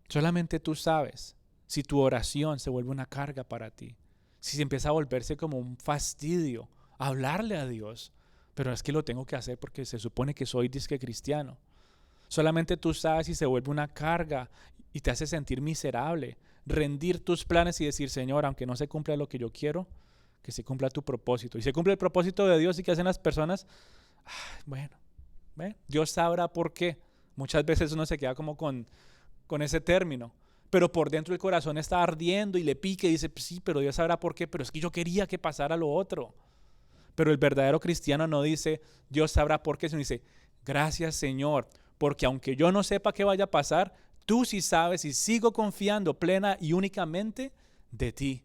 Solamente tú sabes si tu oración se vuelve una carga para ti, si se empieza a volverse como un fastidio, hablarle a Dios, pero es que lo tengo que hacer porque se supone que soy disque cristiano. Solamente tú sabes si se vuelve una carga y te hace sentir miserable, rendir tus planes y decir, Señor, aunque no se cumpla lo que yo quiero, que se cumpla tu propósito. Y se cumple el propósito de Dios. ¿Y qué hacen las personas? Bueno, Dios sabrá por qué. Muchas veces uno se queda como con ese término, pero por dentro el corazón está ardiendo y le pique y dice, sí, pero Dios sabrá por qué, pero es que yo quería que pasara lo otro. Pero el verdadero cristiano no dice, Dios sabrá por qué, sino dice, gracias Señor, porque aunque yo no sepa qué vaya a pasar, tú sí sabes y sigo confiando plena y únicamente de ti.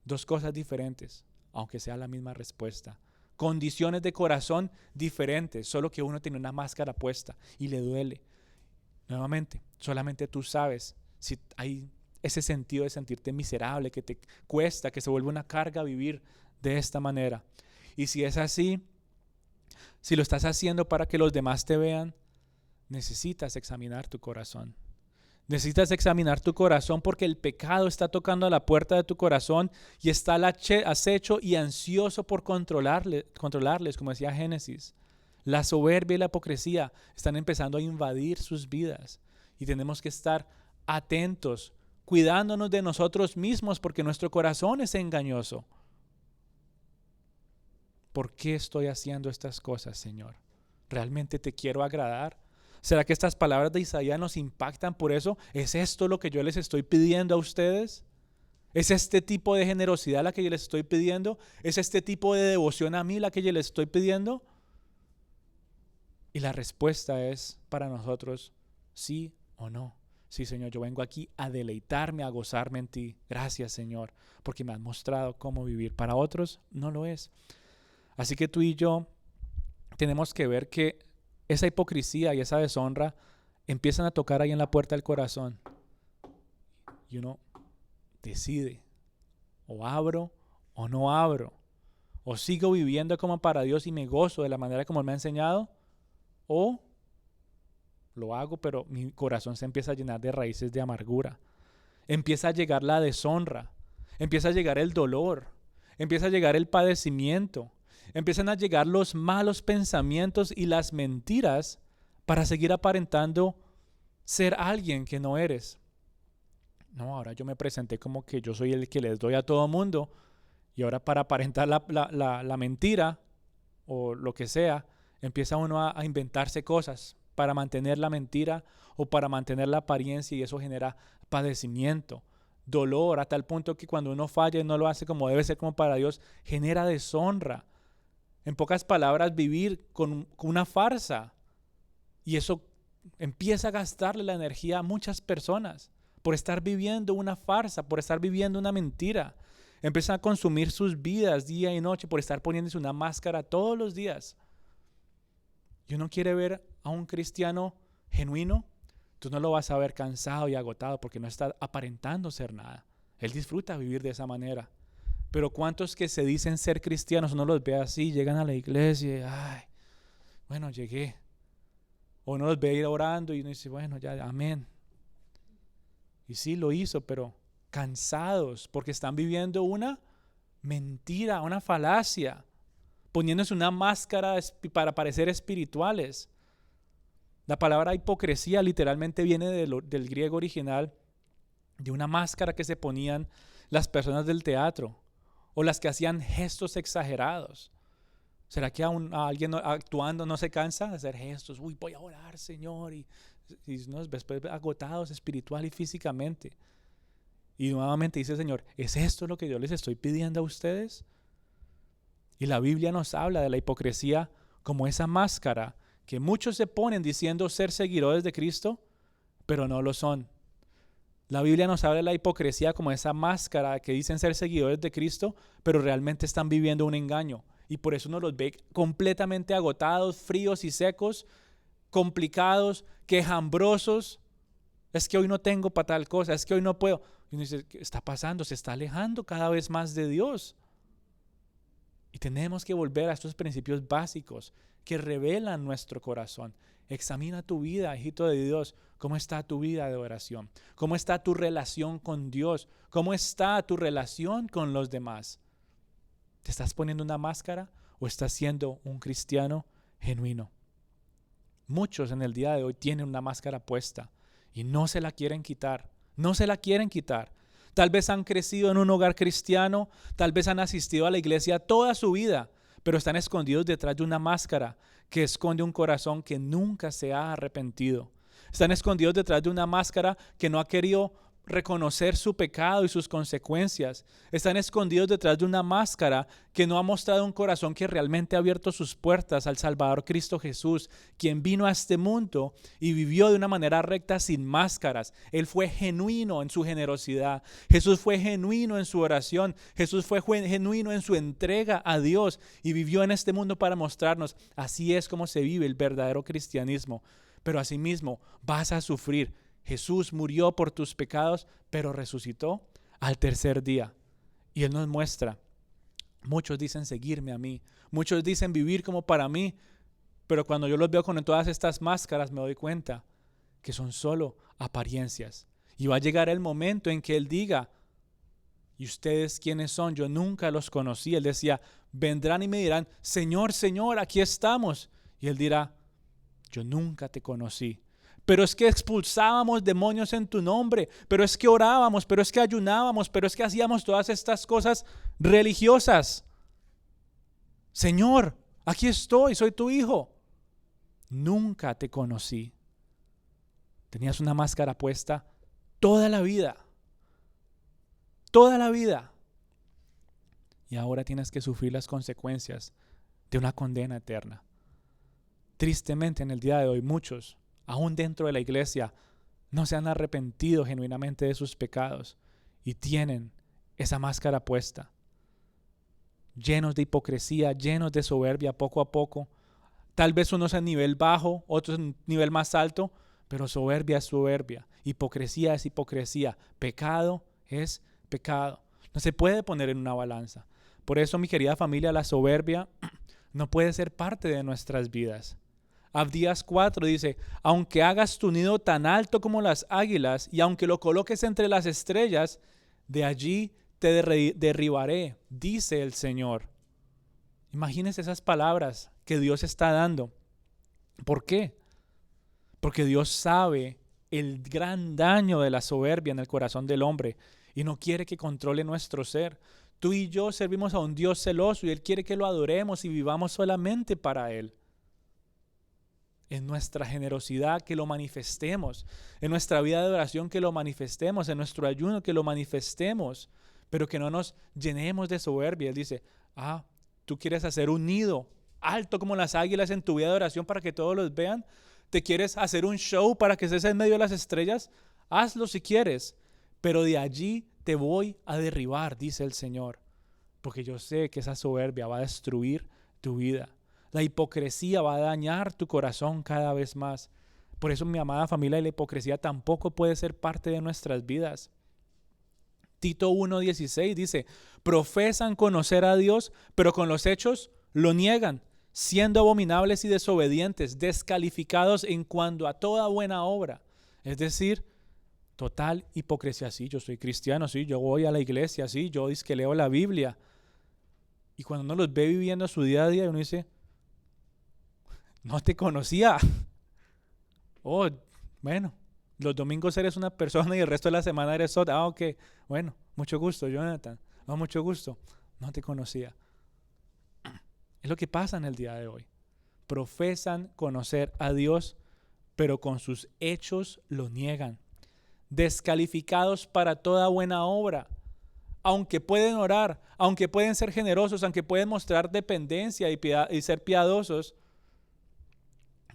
Dos cosas diferentes, aunque sea la misma respuesta. Condiciones de corazón diferentes, solo que uno tiene una máscara puesta y le duele. Nuevamente, solamente tú sabes si hay ese sentido de sentirte miserable, que te cuesta, que se vuelve una carga vivir de esta manera. Y si es así, si lo estás haciendo para que los demás te vean, necesitas examinar tu corazón. Necesitas examinar tu corazón porque el pecado está tocando a la puerta de tu corazón y está al acecho y ansioso por controlarles, como decía Génesis. La soberbia y la hipocresía están empezando a invadir sus vidas y tenemos que estar atentos, cuidándonos de nosotros mismos porque nuestro corazón es engañoso. ¿Por qué estoy haciendo estas cosas, Señor? ¿Realmente te quiero agradar? ¿Será que estas palabras de Isaías nos impactan por eso? ¿Es esto lo que yo les estoy pidiendo a ustedes? ¿Es este tipo de generosidad la que yo les estoy pidiendo? ¿Es este tipo de devoción a mí la que yo les estoy pidiendo? Y la respuesta es para nosotros sí o no. Sí, Señor, yo vengo aquí a deleitarme, a gozarme en ti. Gracias, Señor, porque me has mostrado cómo vivir. Para otros no lo es. Así que tú y yo tenemos que ver que esa hipocresía y esa deshonra empiezan a tocar ahí en la puerta del corazón. Y uno decide, o abro o no abro, o sigo viviendo como para Dios y me gozo de la manera como Él me ha enseñado, o lo hago pero mi corazón se empieza a llenar de raíces de amargura, empieza a llegar la deshonra, empieza a llegar el dolor, empieza a llegar el padecimiento, empiezan a llegar los malos pensamientos y las mentiras para seguir aparentando ser alguien que no eres. No, ahora yo me presenté como que yo soy el que les doy a todo mundo y ahora para aparentar la mentira o lo que sea, empieza uno a inventarse cosas para mantener la mentira o para mantener la apariencia y eso genera padecimiento, dolor, a tal punto que cuando uno falla y no lo hace como debe ser como para Dios, genera deshonra. En pocas palabras, vivir con una farsa y eso empieza a gastarle la energía a muchas personas por estar viviendo una farsa, por estar viviendo una mentira. Empiezan a consumir sus vidas día y noche por estar poniéndose una máscara todos los días. Y uno quiere ver a un cristiano genuino, tú no lo vas a ver cansado y agotado porque no está aparentando ser nada. Él disfruta vivir de esa manera. Pero ¿cuántos que se dicen ser cristianos, uno los ve así, llegan a la iglesia y, ay, bueno, llegué. O uno los ve ir orando y uno dice, bueno, ya, amén. Y sí, lo hizo, pero cansados porque están viviendo una mentira, una falacia, poniéndose una máscara para parecer espirituales. La palabra hipocresía literalmente viene del griego original, de una máscara que se ponían las personas del teatro o las que hacían gestos exagerados. ¿Será que a alguien actuando no se cansa de hacer gestos? Uy, voy a orar, Señor. Y nos después agotados espiritual y físicamente. Y nuevamente dice el Señor, ¿es esto lo que yo les estoy pidiendo a ustedes? Y la Biblia nos habla de la hipocresía como esa máscara que muchos se ponen diciendo ser seguidores de Cristo, pero no lo son. La Biblia nos habla de la hipocresía como esa máscara que dicen ser seguidores de Cristo, pero realmente están viviendo un engaño. Y por eso uno los ve completamente agotados, fríos y secos, complicados, quejambrosos. Es que hoy no tengo para tal cosa, es que hoy no puedo. Y uno dice, ¿qué está pasando? Se está alejando cada vez más de Dios. Y tenemos que volver a estos principios básicos que revelan nuestro corazón. Examina tu vida, hijito de Dios. ¿Cómo está tu vida de oración? ¿Cómo está tu relación con Dios? ¿Cómo está tu relación con los demás? ¿Te estás poniendo una máscara o estás siendo un cristiano genuino? Muchos en el día de hoy tienen una máscara puesta y no se la quieren quitar. No se la quieren quitar. Tal vez han crecido en un hogar cristiano, tal vez han asistido a la iglesia toda su vida, pero están escondidos detrás de una máscara que esconde un corazón que nunca se ha arrepentido. Están escondidos detrás de una máscara que no ha querido reconocer su pecado y sus consecuencias. Están escondidos detrás de una máscara que no ha mostrado un corazón que realmente ha abierto sus puertas al Salvador Cristo Jesús, quien vino a este mundo y vivió de una manera recta sin máscaras. Él fue genuino en su generosidad. Jesús fue genuino en su oración. Jesús fue genuino en su entrega a Dios y vivió en este mundo para mostrarnos así es como se vive el verdadero cristianismo. Pero asimismo vas a sufrir. Jesús murió por tus pecados, pero resucitó al tercer día. Y Él nos muestra, muchos dicen seguirme a mí, muchos dicen vivir como para mí, pero cuando yo los veo con todas estas máscaras me doy cuenta que son solo apariencias. Y va a llegar el momento en que Él diga, ¿y ustedes quiénes son? Yo nunca los conocí. Él decía, vendrán y me dirán, Señor, Señor, aquí estamos. Y Él dirá, yo nunca te conocí. Pero es que expulsábamos demonios en tu nombre, pero es que orábamos, pero es que ayunábamos, pero es que hacíamos todas estas cosas religiosas. Señor, aquí estoy, soy tu hijo. Nunca te conocí. Tenías una máscara puesta toda la vida. Toda la vida. Y ahora tienes que sufrir las consecuencias de una condena eterna. Tristemente, en el día de hoy, muchos, aún dentro de la iglesia, no se han arrepentido genuinamente de sus pecados y tienen esa máscara puesta. Llenos de hipocresía, llenos de soberbia poco a poco. Tal vez unos en nivel bajo, otros en nivel más alto, pero soberbia es soberbia, hipocresía es hipocresía, pecado es pecado. No se puede poner en una balanza. Por eso, mi querida familia, la soberbia no puede ser parte de nuestras vidas. Abdías 4 dice, aunque hagas tu nido tan alto como las águilas y aunque lo coloques entre las estrellas, de allí te derribaré, dice el Señor. Imagínense esas palabras que Dios está dando. ¿Por qué? Porque Dios sabe el gran daño de la soberbia en el corazón del hombre y no quiere que controle nuestro ser. Tú y yo servimos a un Dios celoso y Él quiere que lo adoremos y vivamos solamente para Él. En nuestra generosidad que lo manifestemos, en nuestra vida de oración que lo manifestemos, en nuestro ayuno que lo manifestemos, pero que no nos llenemos de soberbia. Él dice, tú quieres hacer un nido alto como las águilas en tu vida de oración para que todos los vean. ¿Te quieres hacer un show para que estés en medio de las estrellas? Hazlo si quieres, pero de allí te voy a derribar, dice el Señor, porque yo sé que esa soberbia va a destruir tu vida. La hipocresía va a dañar tu corazón cada vez más. Por eso, mi amada familia, la hipocresía tampoco puede ser parte de nuestras vidas. Tito 1:16 dice, profesan conocer a Dios, pero con los hechos lo niegan, siendo abominables y desobedientes, descalificados en cuanto a toda buena obra. Es decir, total hipocresía. Sí, yo soy cristiano, sí, yo voy a la iglesia, sí, yo dice que leo la Biblia. Y cuando uno los ve viviendo su día a día, uno dice, no te conocía. Oh, bueno, los domingos eres una persona y el resto de la semana eres otra. Ok, bueno, mucho gusto, Jonathan. Mucho gusto. No te conocía. Es lo que pasa en el día de hoy. Profesan conocer a Dios, pero con sus hechos lo niegan. Descalificados para toda buena obra. Aunque pueden orar, aunque pueden ser generosos, aunque pueden mostrar dependencia y ser piadosos,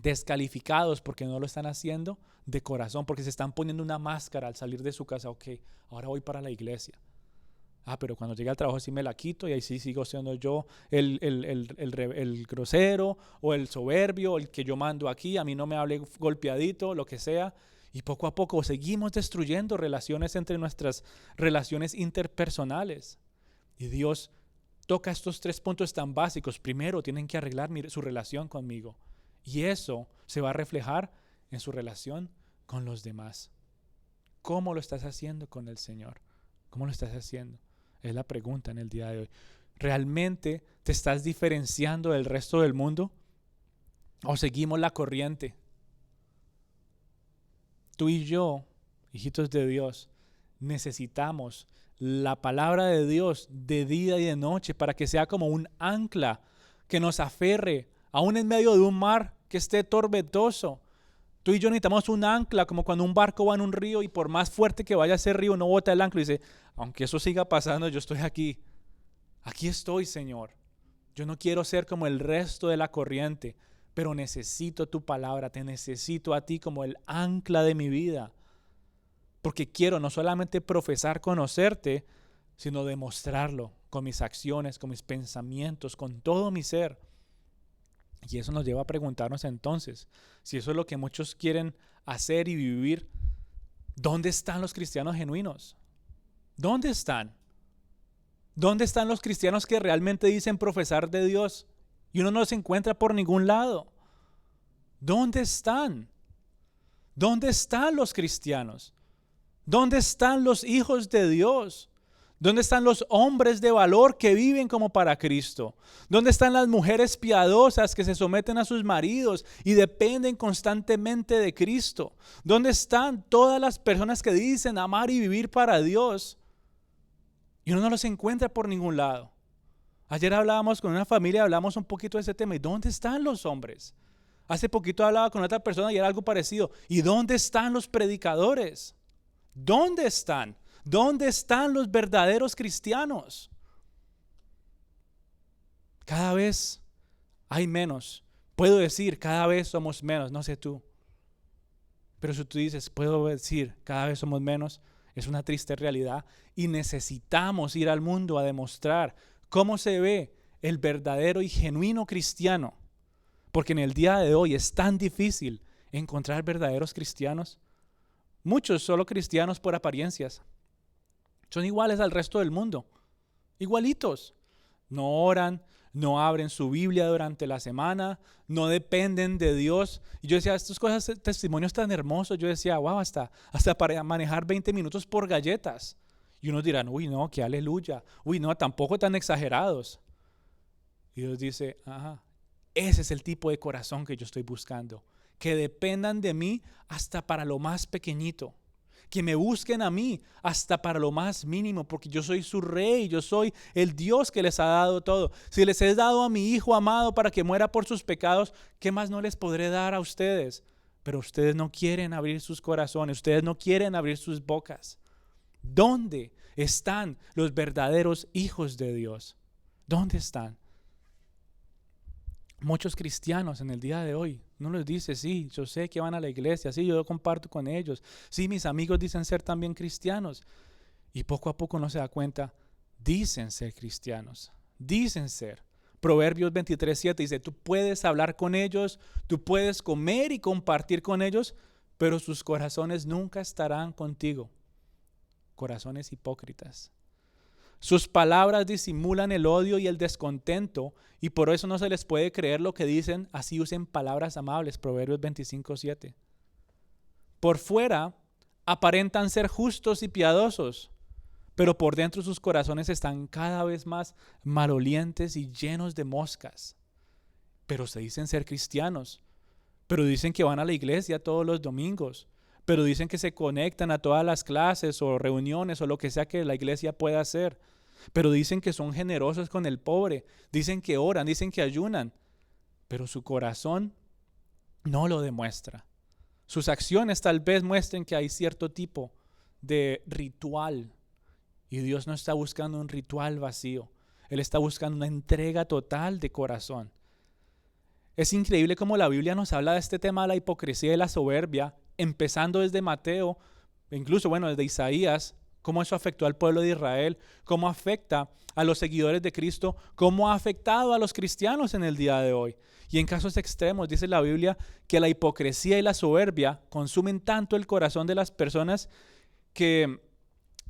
descalificados porque no lo están haciendo de corazón, porque se están poniendo una máscara al salir de su casa. Ok, ahora voy para la iglesia. Pero cuando llegue al trabajo sí me la quito y ahí sí sigo siendo yo el grosero o el soberbio, el que yo mando aquí, a mí no me hable golpeadito, lo que sea. Y poco a poco seguimos destruyendo relaciones entre nuestras relaciones interpersonales. Y Dios toca estos 3 puntos tan básicos. Primero, tienen que arreglar su relación conmigo. Y eso se va a reflejar en su relación con los demás. ¿Cómo lo estás haciendo con el Señor? ¿Cómo lo estás haciendo? Es la pregunta en el día de hoy. ¿Realmente te estás diferenciando del resto del mundo? ¿O seguimos la corriente? Tú y yo, hijitos de Dios, necesitamos la palabra de Dios de día y de noche para que sea como un ancla que nos aferre, aún en medio de un mar que esté tormentoso. Tú y yo necesitamos un ancla, como cuando un barco va en un río y por más fuerte que vaya ese río no bota el ancla y dice, aunque eso siga pasando, yo estoy aquí. Aquí estoy, Señor. Yo no quiero ser como el resto de la corriente, pero necesito tu palabra, te necesito a ti como el ancla de mi vida. Porque quiero no solamente profesar conocerte, sino demostrarlo con mis acciones, con mis pensamientos, con todo mi ser. Y eso nos lleva a preguntarnos entonces, si eso es lo que muchos quieren hacer y vivir, ¿dónde están los cristianos genuinos? ¿Dónde están? ¿Dónde están los cristianos que realmente dicen profesar de Dios? Y uno no los encuentra por ningún lado. ¿Dónde están? ¿Dónde están los cristianos? ¿Dónde están los hijos de Dios? ¿Dónde están los hombres de valor que viven como para Cristo? ¿Dónde están las mujeres piadosas que se someten a sus maridos y dependen constantemente de Cristo? ¿Dónde están todas las personas que dicen amar y vivir para Dios? Y uno no los encuentra por ningún lado. Ayer hablábamos con una familia, hablamos un poquito de ese tema. ¿Y dónde están los hombres? Hace poquito hablaba con otra persona y era algo parecido. ¿Y dónde están los predicadores? ¿Dónde están? ¿Dónde están los verdaderos cristianos? Cada vez hay menos. Puedo decir, cada vez somos menos, no sé tú. Pero si tú dices, puedo decir, cada vez somos menos, es una triste realidad y necesitamos ir al mundo a demostrar cómo se ve el verdadero y genuino cristiano. Porque en el día de hoy es tan difícil encontrar verdaderos cristianos. Muchos solo cristianos por apariencias. Son iguales al resto del mundo, igualitos. No oran, no abren su Biblia durante la semana, no dependen de Dios. Y yo decía, estas cosas, testimonios tan hermosos, yo decía, wow, hasta para manejar 20 minutos por galletas. Y unos dirán, uy, no, que aleluya, uy, no, tampoco tan exagerados. Y Dios dice, ajá, ese es el tipo de corazón que yo estoy buscando, que dependan de mí hasta para lo más pequeñito. Que me busquen a mí hasta para lo más mínimo, porque yo soy su rey, yo soy el Dios que les ha dado todo. Si les he dado a mi Hijo amado para que muera por sus pecados, ¿qué más no les podré dar a ustedes? Pero ustedes no quieren abrir sus corazones, ustedes no quieren abrir sus bocas. ¿Dónde están los verdaderos hijos de Dios? ¿Dónde están? Muchos cristianos en el día de hoy, uno les dice, sí, yo sé que van a la iglesia, sí, yo comparto con ellos, sí, mis amigos dicen ser también cristianos, y poco a poco uno se da cuenta, dicen ser cristianos, dicen ser. Proverbios 23:7 dice, tú puedes hablar con ellos, tú puedes comer y compartir con ellos, pero sus corazones nunca estarán contigo. Corazones hipócritas. Sus palabras disimulan el odio y el descontento y por eso no se les puede creer lo que dicen, así usen palabras amables. Proverbios 25:7. Por fuera aparentan ser justos y piadosos, pero por dentro sus corazones están cada vez más malolientes y llenos de moscas. Pero se dicen ser cristianos, pero dicen que van a la iglesia todos los domingos, pero dicen que se conectan a todas las clases o reuniones o lo que sea que la iglesia pueda hacer. Pero dicen que son generosos con el pobre, dicen que oran, dicen que ayunan, pero su corazón no lo demuestra. Sus acciones tal vez muestren que hay cierto tipo de ritual y Dios no está buscando un ritual vacío, Él está buscando una entrega total de corazón. Es increíble cómo la Biblia nos habla de este tema de la hipocresía y la soberbia, empezando desde Mateo, incluso desde Isaías, cómo eso afectó al pueblo de Israel, cómo afecta a los seguidores de Cristo, cómo ha afectado a los cristianos en el día de hoy. Y en casos extremos dice la Biblia que la hipocresía y la soberbia consumen tanto el corazón de las personas que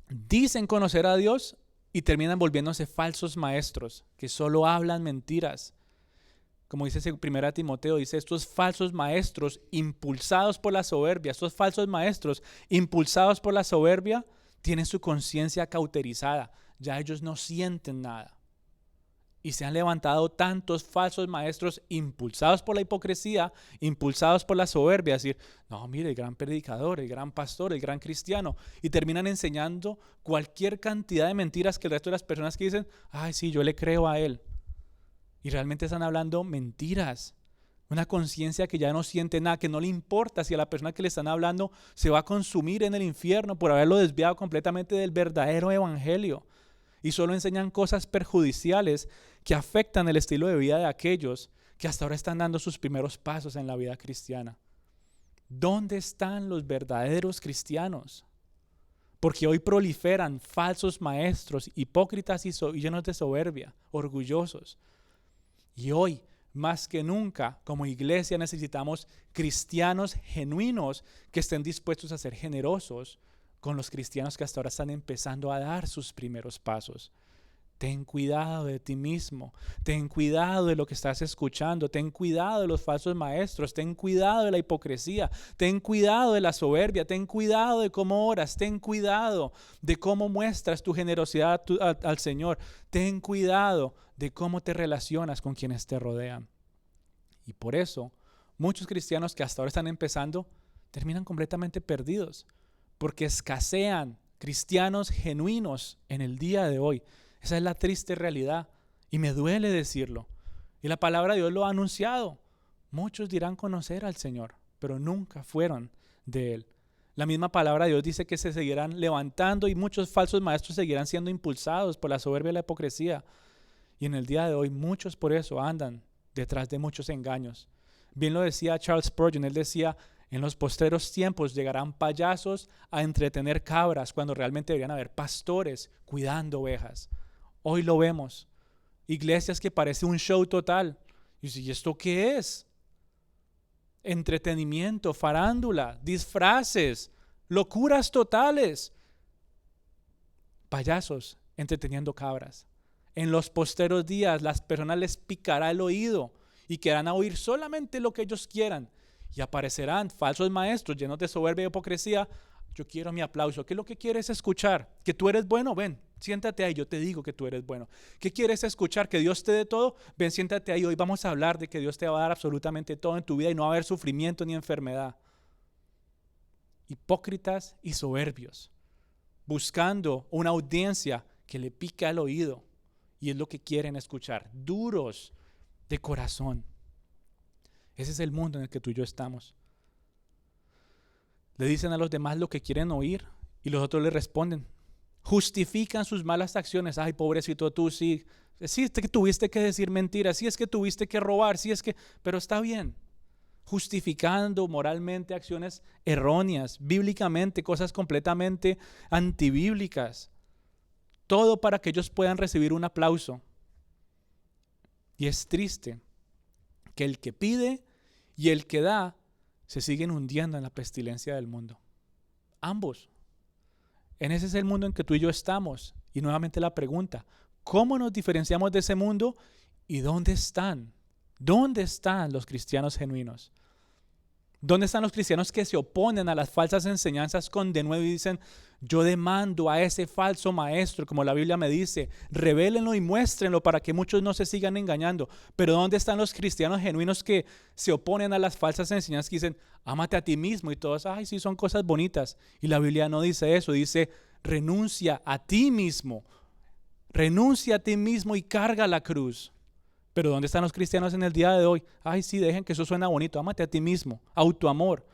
dicen conocer a Dios y terminan volviéndose falsos maestros que solo hablan mentiras. Como dice 1 Timoteo, dice estos falsos maestros impulsados por la soberbia, estos falsos maestros impulsados por la soberbia tienen su conciencia cauterizada, ya ellos no sienten nada. Y se han levantado tantos falsos maestros impulsados por la hipocresía, impulsados por la soberbia, decir, no, mire, el gran predicador, el gran pastor, el gran cristiano, y terminan enseñando cualquier cantidad de mentiras que el resto de las personas que dicen, ay, sí, yo le creo a él. Y realmente están hablando mentiras. Una conciencia que ya no siente nada, que no le importa si a la persona que le están hablando se va a consumir en el infierno por haberlo desviado completamente del verdadero evangelio. Y solo enseñan cosas perjudiciales que afectan el estilo de vida de aquellos que hasta ahora están dando sus primeros pasos en la vida cristiana. ¿Dónde están los verdaderos cristianos? Porque hoy proliferan falsos maestros, hipócritas y llenos de soberbia, orgullosos. Y hoy, más que nunca, como iglesia necesitamos cristianos genuinos que estén dispuestos a ser generosos con los cristianos que hasta ahora están empezando a dar sus primeros pasos. Ten cuidado de ti mismo, ten cuidado de lo que estás escuchando, ten cuidado de los falsos maestros, ten cuidado de la hipocresía, ten cuidado de la soberbia, ten cuidado de cómo oras, ten cuidado de cómo muestras tu generosidad al Señor, ten cuidado de cómo te relacionas con quienes te rodean. Y por eso, muchos cristianos que hasta ahora están empezando, terminan completamente perdidos, porque escasean cristianos genuinos en el día de hoy. Esa es la triste realidad y me duele decirlo. Y la palabra de Dios lo ha anunciado. Muchos dirán conocer al Señor, pero nunca fueron de Él. La misma palabra de Dios dice que se seguirán levantando y muchos falsos maestros seguirán siendo impulsados por la soberbia y la hipocresía. Y en el día de hoy muchos por eso andan detrás de muchos engaños. Bien lo decía Charles Spurgeon, él decía: en los postreros tiempos llegarán payasos a entretener cabras cuando realmente deberían haber pastores cuidando ovejas. Hoy lo vemos, iglesias que parece un show total. ¿Y esto qué es? Entretenimiento, farándula, disfraces, locuras totales. Payasos entreteniendo cabras. En los posteros días las personas les picará el oído y querrán oír solamente lo que ellos quieran. Y aparecerán falsos maestros llenos de soberbia y hipocresía. Yo quiero mi aplauso. ¿Qué es lo que quieres escuchar? ¿Que tú eres bueno? Ven, siéntate ahí, yo te digo que tú eres bueno. ¿Qué quieres escuchar? ¿Que Dios te dé todo? Ven, siéntate ahí. Hoy vamos a hablar de que Dios te va a dar absolutamente todo en tu vida y no va a haber sufrimiento ni enfermedad. Hipócritas y soberbios, buscando una audiencia que le pica el oído, y es lo que quieren escuchar, duros de corazón. Ese es el mundo en el que tú y yo estamos. Le dicen a los demás lo que quieren oír y los otros le responden. Justifican sus malas acciones. Ay, pobrecito tú, sí es que tuviste que decir mentiras, sí es que tuviste que robar, sí es que, pero está bien. Justificando moralmente acciones erróneas, bíblicamente, cosas completamente antibíblicas. Todo para que ellos puedan recibir un aplauso. Y es triste que el que pide y el que da se siguen hundiendo en la pestilencia del mundo. Ambos. En ese es el mundo en que tú y yo estamos. Y nuevamente la pregunta: ¿cómo nos diferenciamos de ese mundo? ¿Y dónde están? ¿Dónde están los cristianos genuinos? ¿Dónde están los cristianos que se oponen a las falsas enseñanzas con denuedo y dicen: yo demando a ese falso maestro, como la Biblia me dice, revélenlo y muéstrenlo para que muchos no se sigan engañando? Pero ¿dónde están los cristianos genuinos que se oponen a las falsas enseñanzas que dicen: ámate a ti mismo? Y todos, ay, sí, son cosas bonitas. Y la Biblia no dice eso, dice: renuncia a ti mismo y carga la cruz. Pero ¿dónde están los cristianos en el día de hoy? Ay, sí, dejen que eso suena bonito, ámate a ti mismo, autoamor.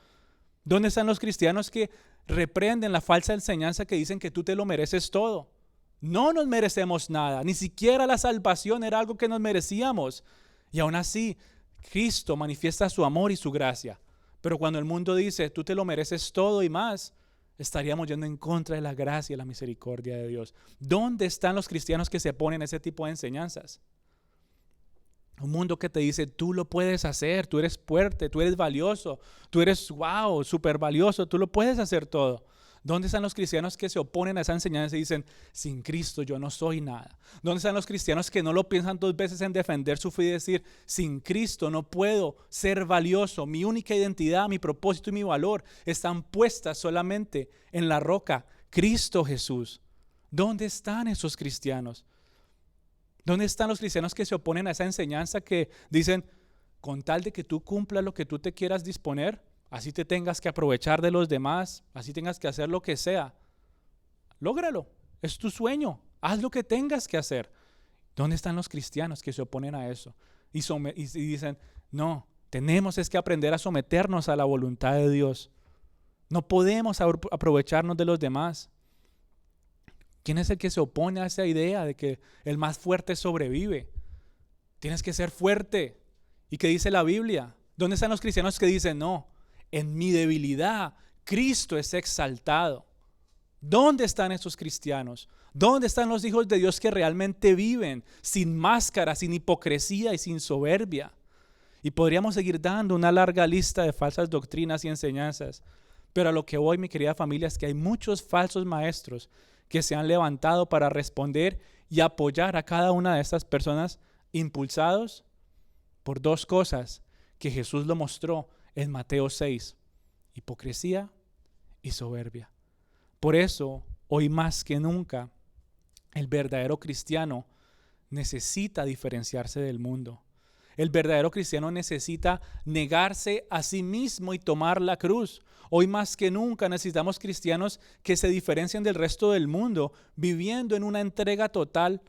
¿Dónde están los cristianos que reprenden la falsa enseñanza que dicen que tú te lo mereces todo? No nos merecemos nada, ni siquiera la salvación era algo que nos merecíamos. Y aún así, Cristo manifiesta su amor y su gracia. Pero cuando el mundo dice, tú te lo mereces todo y más, estaríamos yendo en contra de la gracia y la misericordia de Dios. ¿Dónde están los cristianos que se oponen a ese tipo de enseñanzas? Un mundo que te dice: tú lo puedes hacer, tú eres fuerte, tú eres valioso, tú eres wow, súper valioso, tú lo puedes hacer todo. ¿Dónde están los cristianos que se oponen a esa enseñanza y dicen: sin Cristo yo no soy nada? ¿Dónde están los cristianos que no lo piensan dos veces en defender su fe y decir: sin Cristo no puedo ser valioso, mi única identidad, mi propósito y mi valor están puestas solamente en la roca, Cristo Jesús? ¿Dónde están esos cristianos? ¿Dónde están los cristianos que se oponen a esa enseñanza que dicen: con tal de que tú cumplas lo que tú te quieras disponer, así te tengas que aprovechar de los demás, así tengas que hacer lo que sea, lógralo, es tu sueño, haz lo que tengas que hacer? ¿Dónde están los cristianos que se oponen a eso? Y dicen: no, tenemos es que aprender a someternos a la voluntad de Dios. No podemos aprovecharnos de los demás. ¿Quién es el que se opone a esa idea de que el más fuerte sobrevive? Tienes que ser fuerte. ¿Y qué dice la Biblia? ¿Dónde están los cristianos que dicen: no, en mi debilidad Cristo es exaltado? ¿Dónde están esos cristianos? ¿Dónde están los hijos de Dios que realmente viven sin máscara, sin hipocresía y sin soberbia? Y podríamos seguir dando una larga lista de falsas doctrinas y enseñanzas. Pero a lo que voy, mi querida familia, es que hay muchos falsos maestros que se han levantado para responder y apoyar a cada una de estas personas impulsados por dos cosas que Jesús lo mostró en Mateo 6: hipocresía y soberbia. Por eso, hoy más que nunca, el verdadero cristiano necesita diferenciarse del mundo. El verdadero cristiano necesita negarse a sí mismo y tomar la cruz. Hoy más que nunca necesitamos cristianos que se diferencien del resto del mundo, viviendo en una entrega total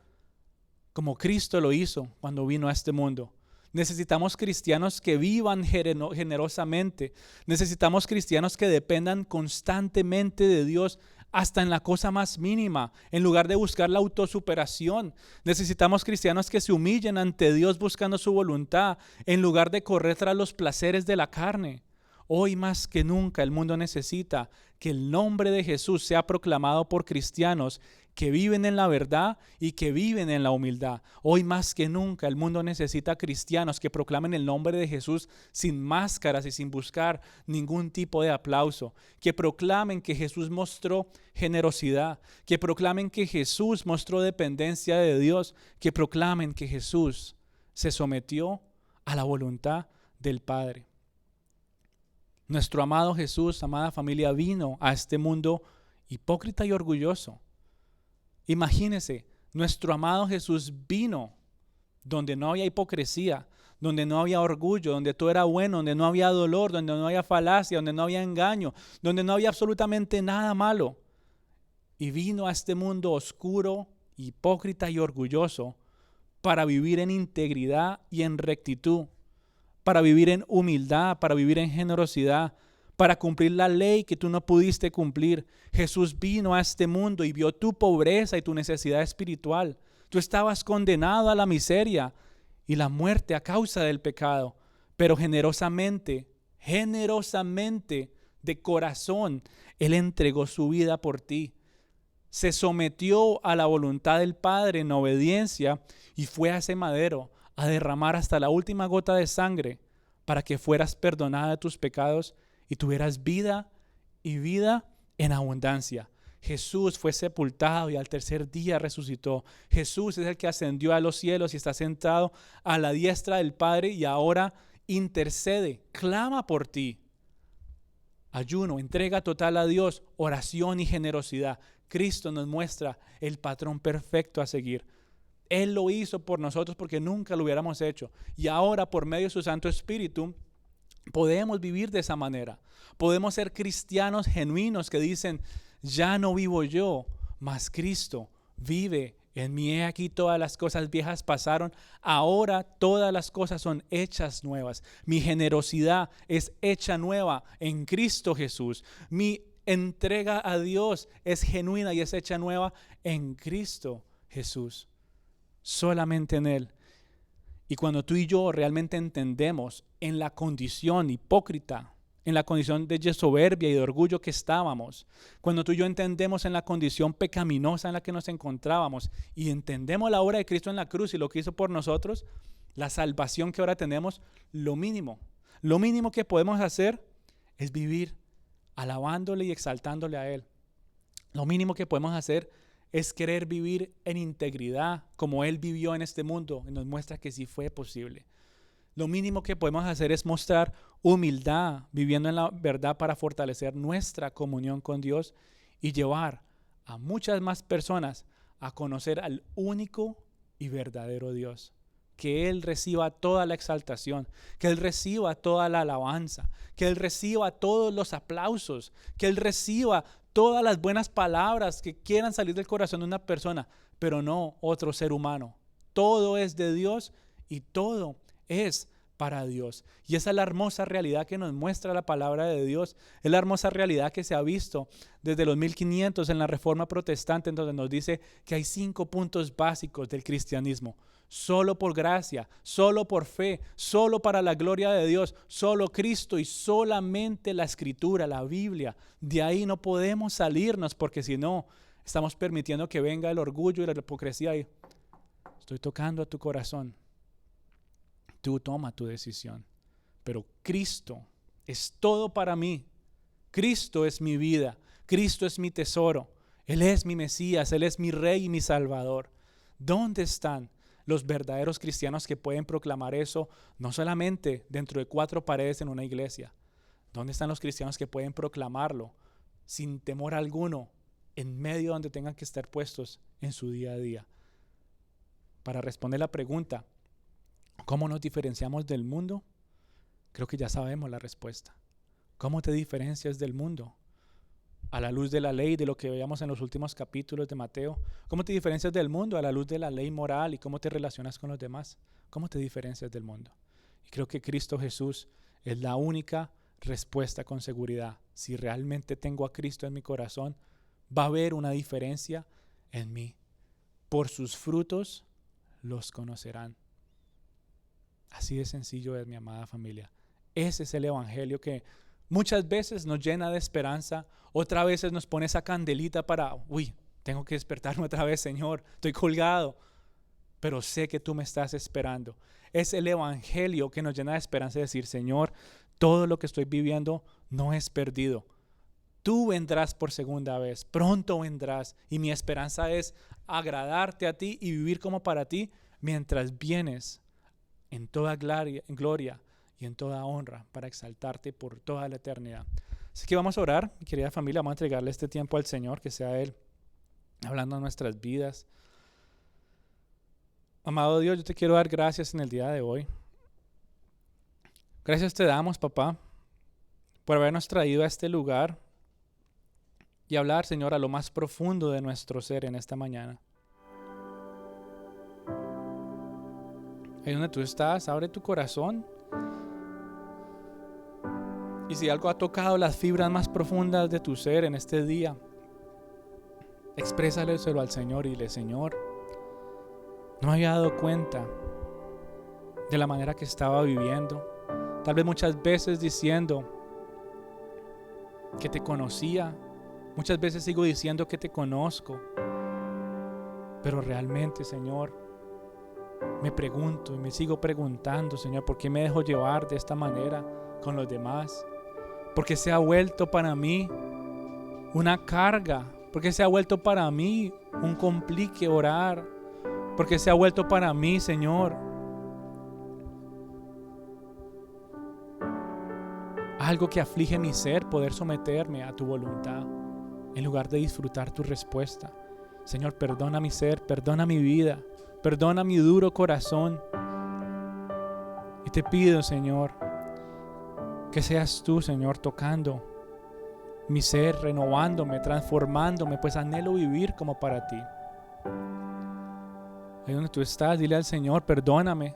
como Cristo lo hizo cuando vino a este mundo. Necesitamos cristianos que vivan generosamente. Necesitamos cristianos que dependan constantemente de Dios hasta en la cosa más mínima, en lugar de buscar la autosuperación. Necesitamos cristianos que se humillen ante Dios buscando su voluntad, en lugar de correr tras los placeres de la carne. Hoy más que nunca el mundo necesita que el nombre de Jesús sea proclamado por cristianos que viven en la verdad y que viven en la humildad. Hoy más que nunca el mundo necesita cristianos que proclamen el nombre de Jesús sin máscaras y sin buscar ningún tipo de aplauso. Que proclamen que Jesús mostró generosidad, que proclamen que Jesús mostró dependencia de Dios, que proclamen que Jesús se sometió a la voluntad del Padre. Nuestro amado Jesús, amada familia, vino a este mundo hipócrita y orgulloso. Imagínense, nuestro amado Jesús vino donde no había hipocresía, donde no había orgullo, donde todo era bueno, donde no había dolor, donde no había falacia, donde no había engaño, donde no había absolutamente nada malo. Y vino a este mundo oscuro, hipócrita y orgulloso para vivir en integridad y en rectitud, para vivir en humildad, para vivir en generosidad, para cumplir la ley que tú no pudiste cumplir. Jesús vino a este mundo y vio tu pobreza y tu necesidad espiritual. Tú estabas condenado a la miseria y la muerte a causa del pecado, pero generosamente, de corazón, Él entregó su vida por ti. Se sometió a la voluntad del Padre en obediencia y fue a ese madero a derramar hasta la última gota de sangre para que fueras perdonada de tus pecados y tuvieras vida y vida en abundancia. Jesús fue sepultado y al tercer día resucitó. Jesús es el que ascendió a los cielos y está sentado a la diestra del Padre y ahora intercede, clama por ti. Ayuno, entrega total a Dios, oración y generosidad. Cristo nos muestra el patrón perfecto a seguir. Él lo hizo por nosotros porque nunca lo hubiéramos hecho. Y ahora por medio de su Santo Espíritu podemos vivir de esa manera. Podemos ser cristianos genuinos que dicen, ya no vivo yo, mas Cristo vive en mí. He aquí todas las cosas viejas pasaron, ahora todas las cosas son hechas nuevas. Mi generosidad es hecha nueva en Cristo Jesús. Mi entrega a Dios es genuina y es hecha nueva en Cristo Jesús. Solamente en Él. Y cuando tú y yo realmente entendemos en la condición hipócrita, en la condición de soberbia y de orgullo que estábamos, cuando tú y yo entendemos en la condición pecaminosa en la que nos encontrábamos y entendemos la obra de Cristo en la cruz y lo que hizo por nosotros, la salvación que ahora tenemos, lo mínimo que podemos hacer es vivir alabándole y exaltándole a Él. Lo mínimo que podemos hacer es querer vivir en integridad como Él vivió en este mundo y nos muestra que sí fue posible. Lo mínimo que podemos hacer es mostrar humildad, viviendo en la verdad para fortalecer nuestra comunión con Dios y llevar a muchas más personas a conocer al único y verdadero Dios. Que Él reciba toda la exaltación, que Él reciba toda la alabanza, que Él reciba todos los aplausos, que Él reciba todas las buenas palabras que quieran salir del corazón de una persona, pero no otro ser humano. Todo es de Dios y todo es para Dios. Y esa es la hermosa realidad que nos muestra la palabra de Dios. Es la hermosa realidad que se ha visto desde los 1500 en la Reforma Protestante, en donde nos dice que hay 5 puntos básicos del cristianismo. Solo por gracia, solo por fe, solo para la gloria de Dios, solo Cristo y solamente la Escritura, la Biblia. De ahí no podemos salirnos porque si no, estamos permitiendo que venga el orgullo y la hipocresía y estoy tocando a tu corazón. Tú toma tu decisión. Pero Cristo es todo para mí. Cristo es mi vida. Cristo es mi tesoro. Él es mi Mesías. Él es mi Rey y mi Salvador. ¿Dónde están los verdaderos cristianos que pueden proclamar eso no solamente dentro de 4 paredes en una iglesia? ¿Dónde están los cristianos que pueden proclamarlo sin temor alguno en medio donde tengan que estar puestos en su día a día? Para responder la pregunta, ¿cómo nos diferenciamos del mundo? Creo que ya sabemos la respuesta. ¿Cómo te diferencias del mundo? A la luz de la ley, de lo que veíamos en los últimos capítulos de Mateo. ¿Cómo te diferencias del mundo a la luz de la ley moral y cómo te relacionas con los demás? ¿Cómo te diferencias del mundo? Y creo que Cristo Jesús es la única respuesta con seguridad. Si realmente tengo a Cristo en mi corazón, va a haber una diferencia en mí. Por sus frutos los conocerán. Así de sencillo es, mi amada familia. Ese es el evangelio que muchas veces nos llena de esperanza, otras veces nos pone esa candelita para, tengo que despertarme otra vez, Señor, estoy colgado, pero sé que tú me estás esperando. Es el evangelio que nos llena de esperanza, de decir, Señor, todo lo que estoy viviendo no es perdido. Tú vendrás por segunda vez, pronto vendrás, y mi esperanza es agradarte a ti y vivir como para ti mientras vienes en toda gloria y en toda honra para exaltarte por toda la eternidad. Así que vamos a orar, mi querida familia, vamos a entregarle este tiempo al Señor, que sea Él hablando en nuestras vidas. Amado Dios, yo te quiero dar gracias en el día de hoy. Gracias te damos, papá, por habernos traído a este lugar y hablar, Señor, a lo más profundo de nuestro ser en esta mañana. Ahí donde tú estás, abre tu corazón. Y si algo ha tocado las fibras más profundas de tu ser en este día, exprésalo al Señor y dile, Señor, no me había dado cuenta de la manera que estaba viviendo. Tal vez muchas veces diciendo que te conocía, muchas veces sigo diciendo que te conozco, pero realmente, Señor, me pregunto y me sigo preguntando, Señor, ¿por qué me dejo llevar de esta manera con los demás? Porque se ha vuelto para mí una carga, porque se ha vuelto para mí un complique orar, porque se ha vuelto para mí, Señor, algo que aflige mi ser, poder someterme a tu voluntad en lugar de disfrutar tu respuesta. Señor, perdona mi ser, perdona mi vida, perdona mi duro corazón. Y te pido, Señor, que seas tú, Señor, tocando mi ser, renovándome, transformándome, pues anhelo vivir como para ti. Ahí donde tú estás, dile al Señor, perdóname.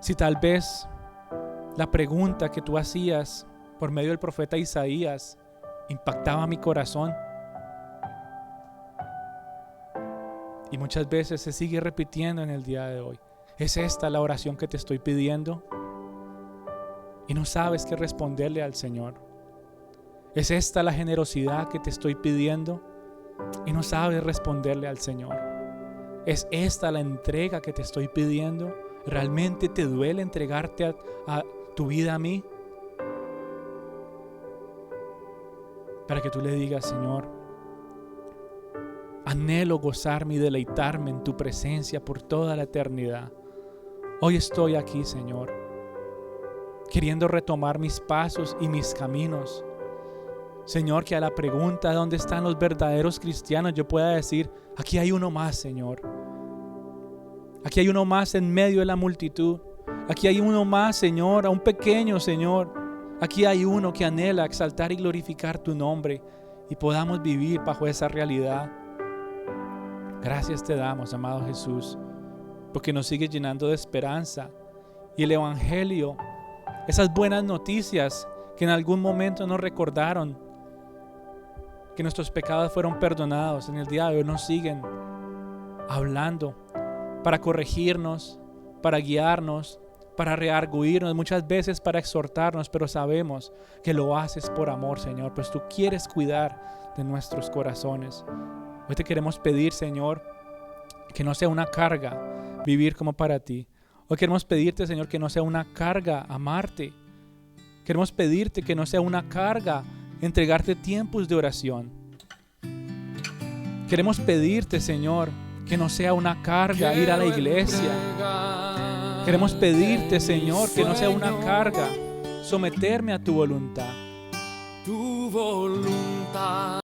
Si tal vez la pregunta que tú hacías por medio del profeta Isaías impactaba mi corazón, y muchas veces se sigue repitiendo en el día de hoy. ¿Es esta la oración que te estoy pidiendo? Y no sabes qué responderle al Señor. ¿Es esta la generosidad que te estoy pidiendo? Y no sabes responderle al Señor. ¿Es esta la entrega que te estoy pidiendo? ¿Realmente te duele entregarte a tu vida a mí? Para que tú le digas, Señor, anhelo gozarme y deleitarme en tu presencia por toda la eternidad. Hoy estoy aquí, Señor, queriendo retomar mis pasos y mis caminos. Señor, que a la pregunta ¿dónde están los verdaderos cristianos? Yo pueda decir, aquí hay uno más, Señor. Aquí hay uno más en medio de la multitud. Aquí hay uno más, Señor, a un pequeño, Señor. Aquí hay uno que anhela exaltar y glorificar tu nombre y podamos vivir bajo esa realidad. Gracias te damos, amado Jesús, porque nos sigues llenando de esperanza. Y el evangelio, esas buenas noticias que en algún momento nos recordaron que nuestros pecados fueron perdonados, en el día de hoy nos siguen hablando para corregirnos, para guiarnos, para redarguirnos, muchas veces para exhortarnos, pero sabemos que lo haces por amor, Señor, pues tú quieres cuidar de nuestros corazones. Hoy te queremos pedir, Señor, que no sea una carga vivir como para ti. Hoy queremos pedirte, Señor, que no sea una carga amarte. Queremos pedirte que no sea una carga entregarte tiempos de oración. Queremos pedirte, Señor, Que no sea una carga ir a la iglesia. Queremos pedirte, Señor, que no sea una carga someterme a tu voluntad. Tu voluntad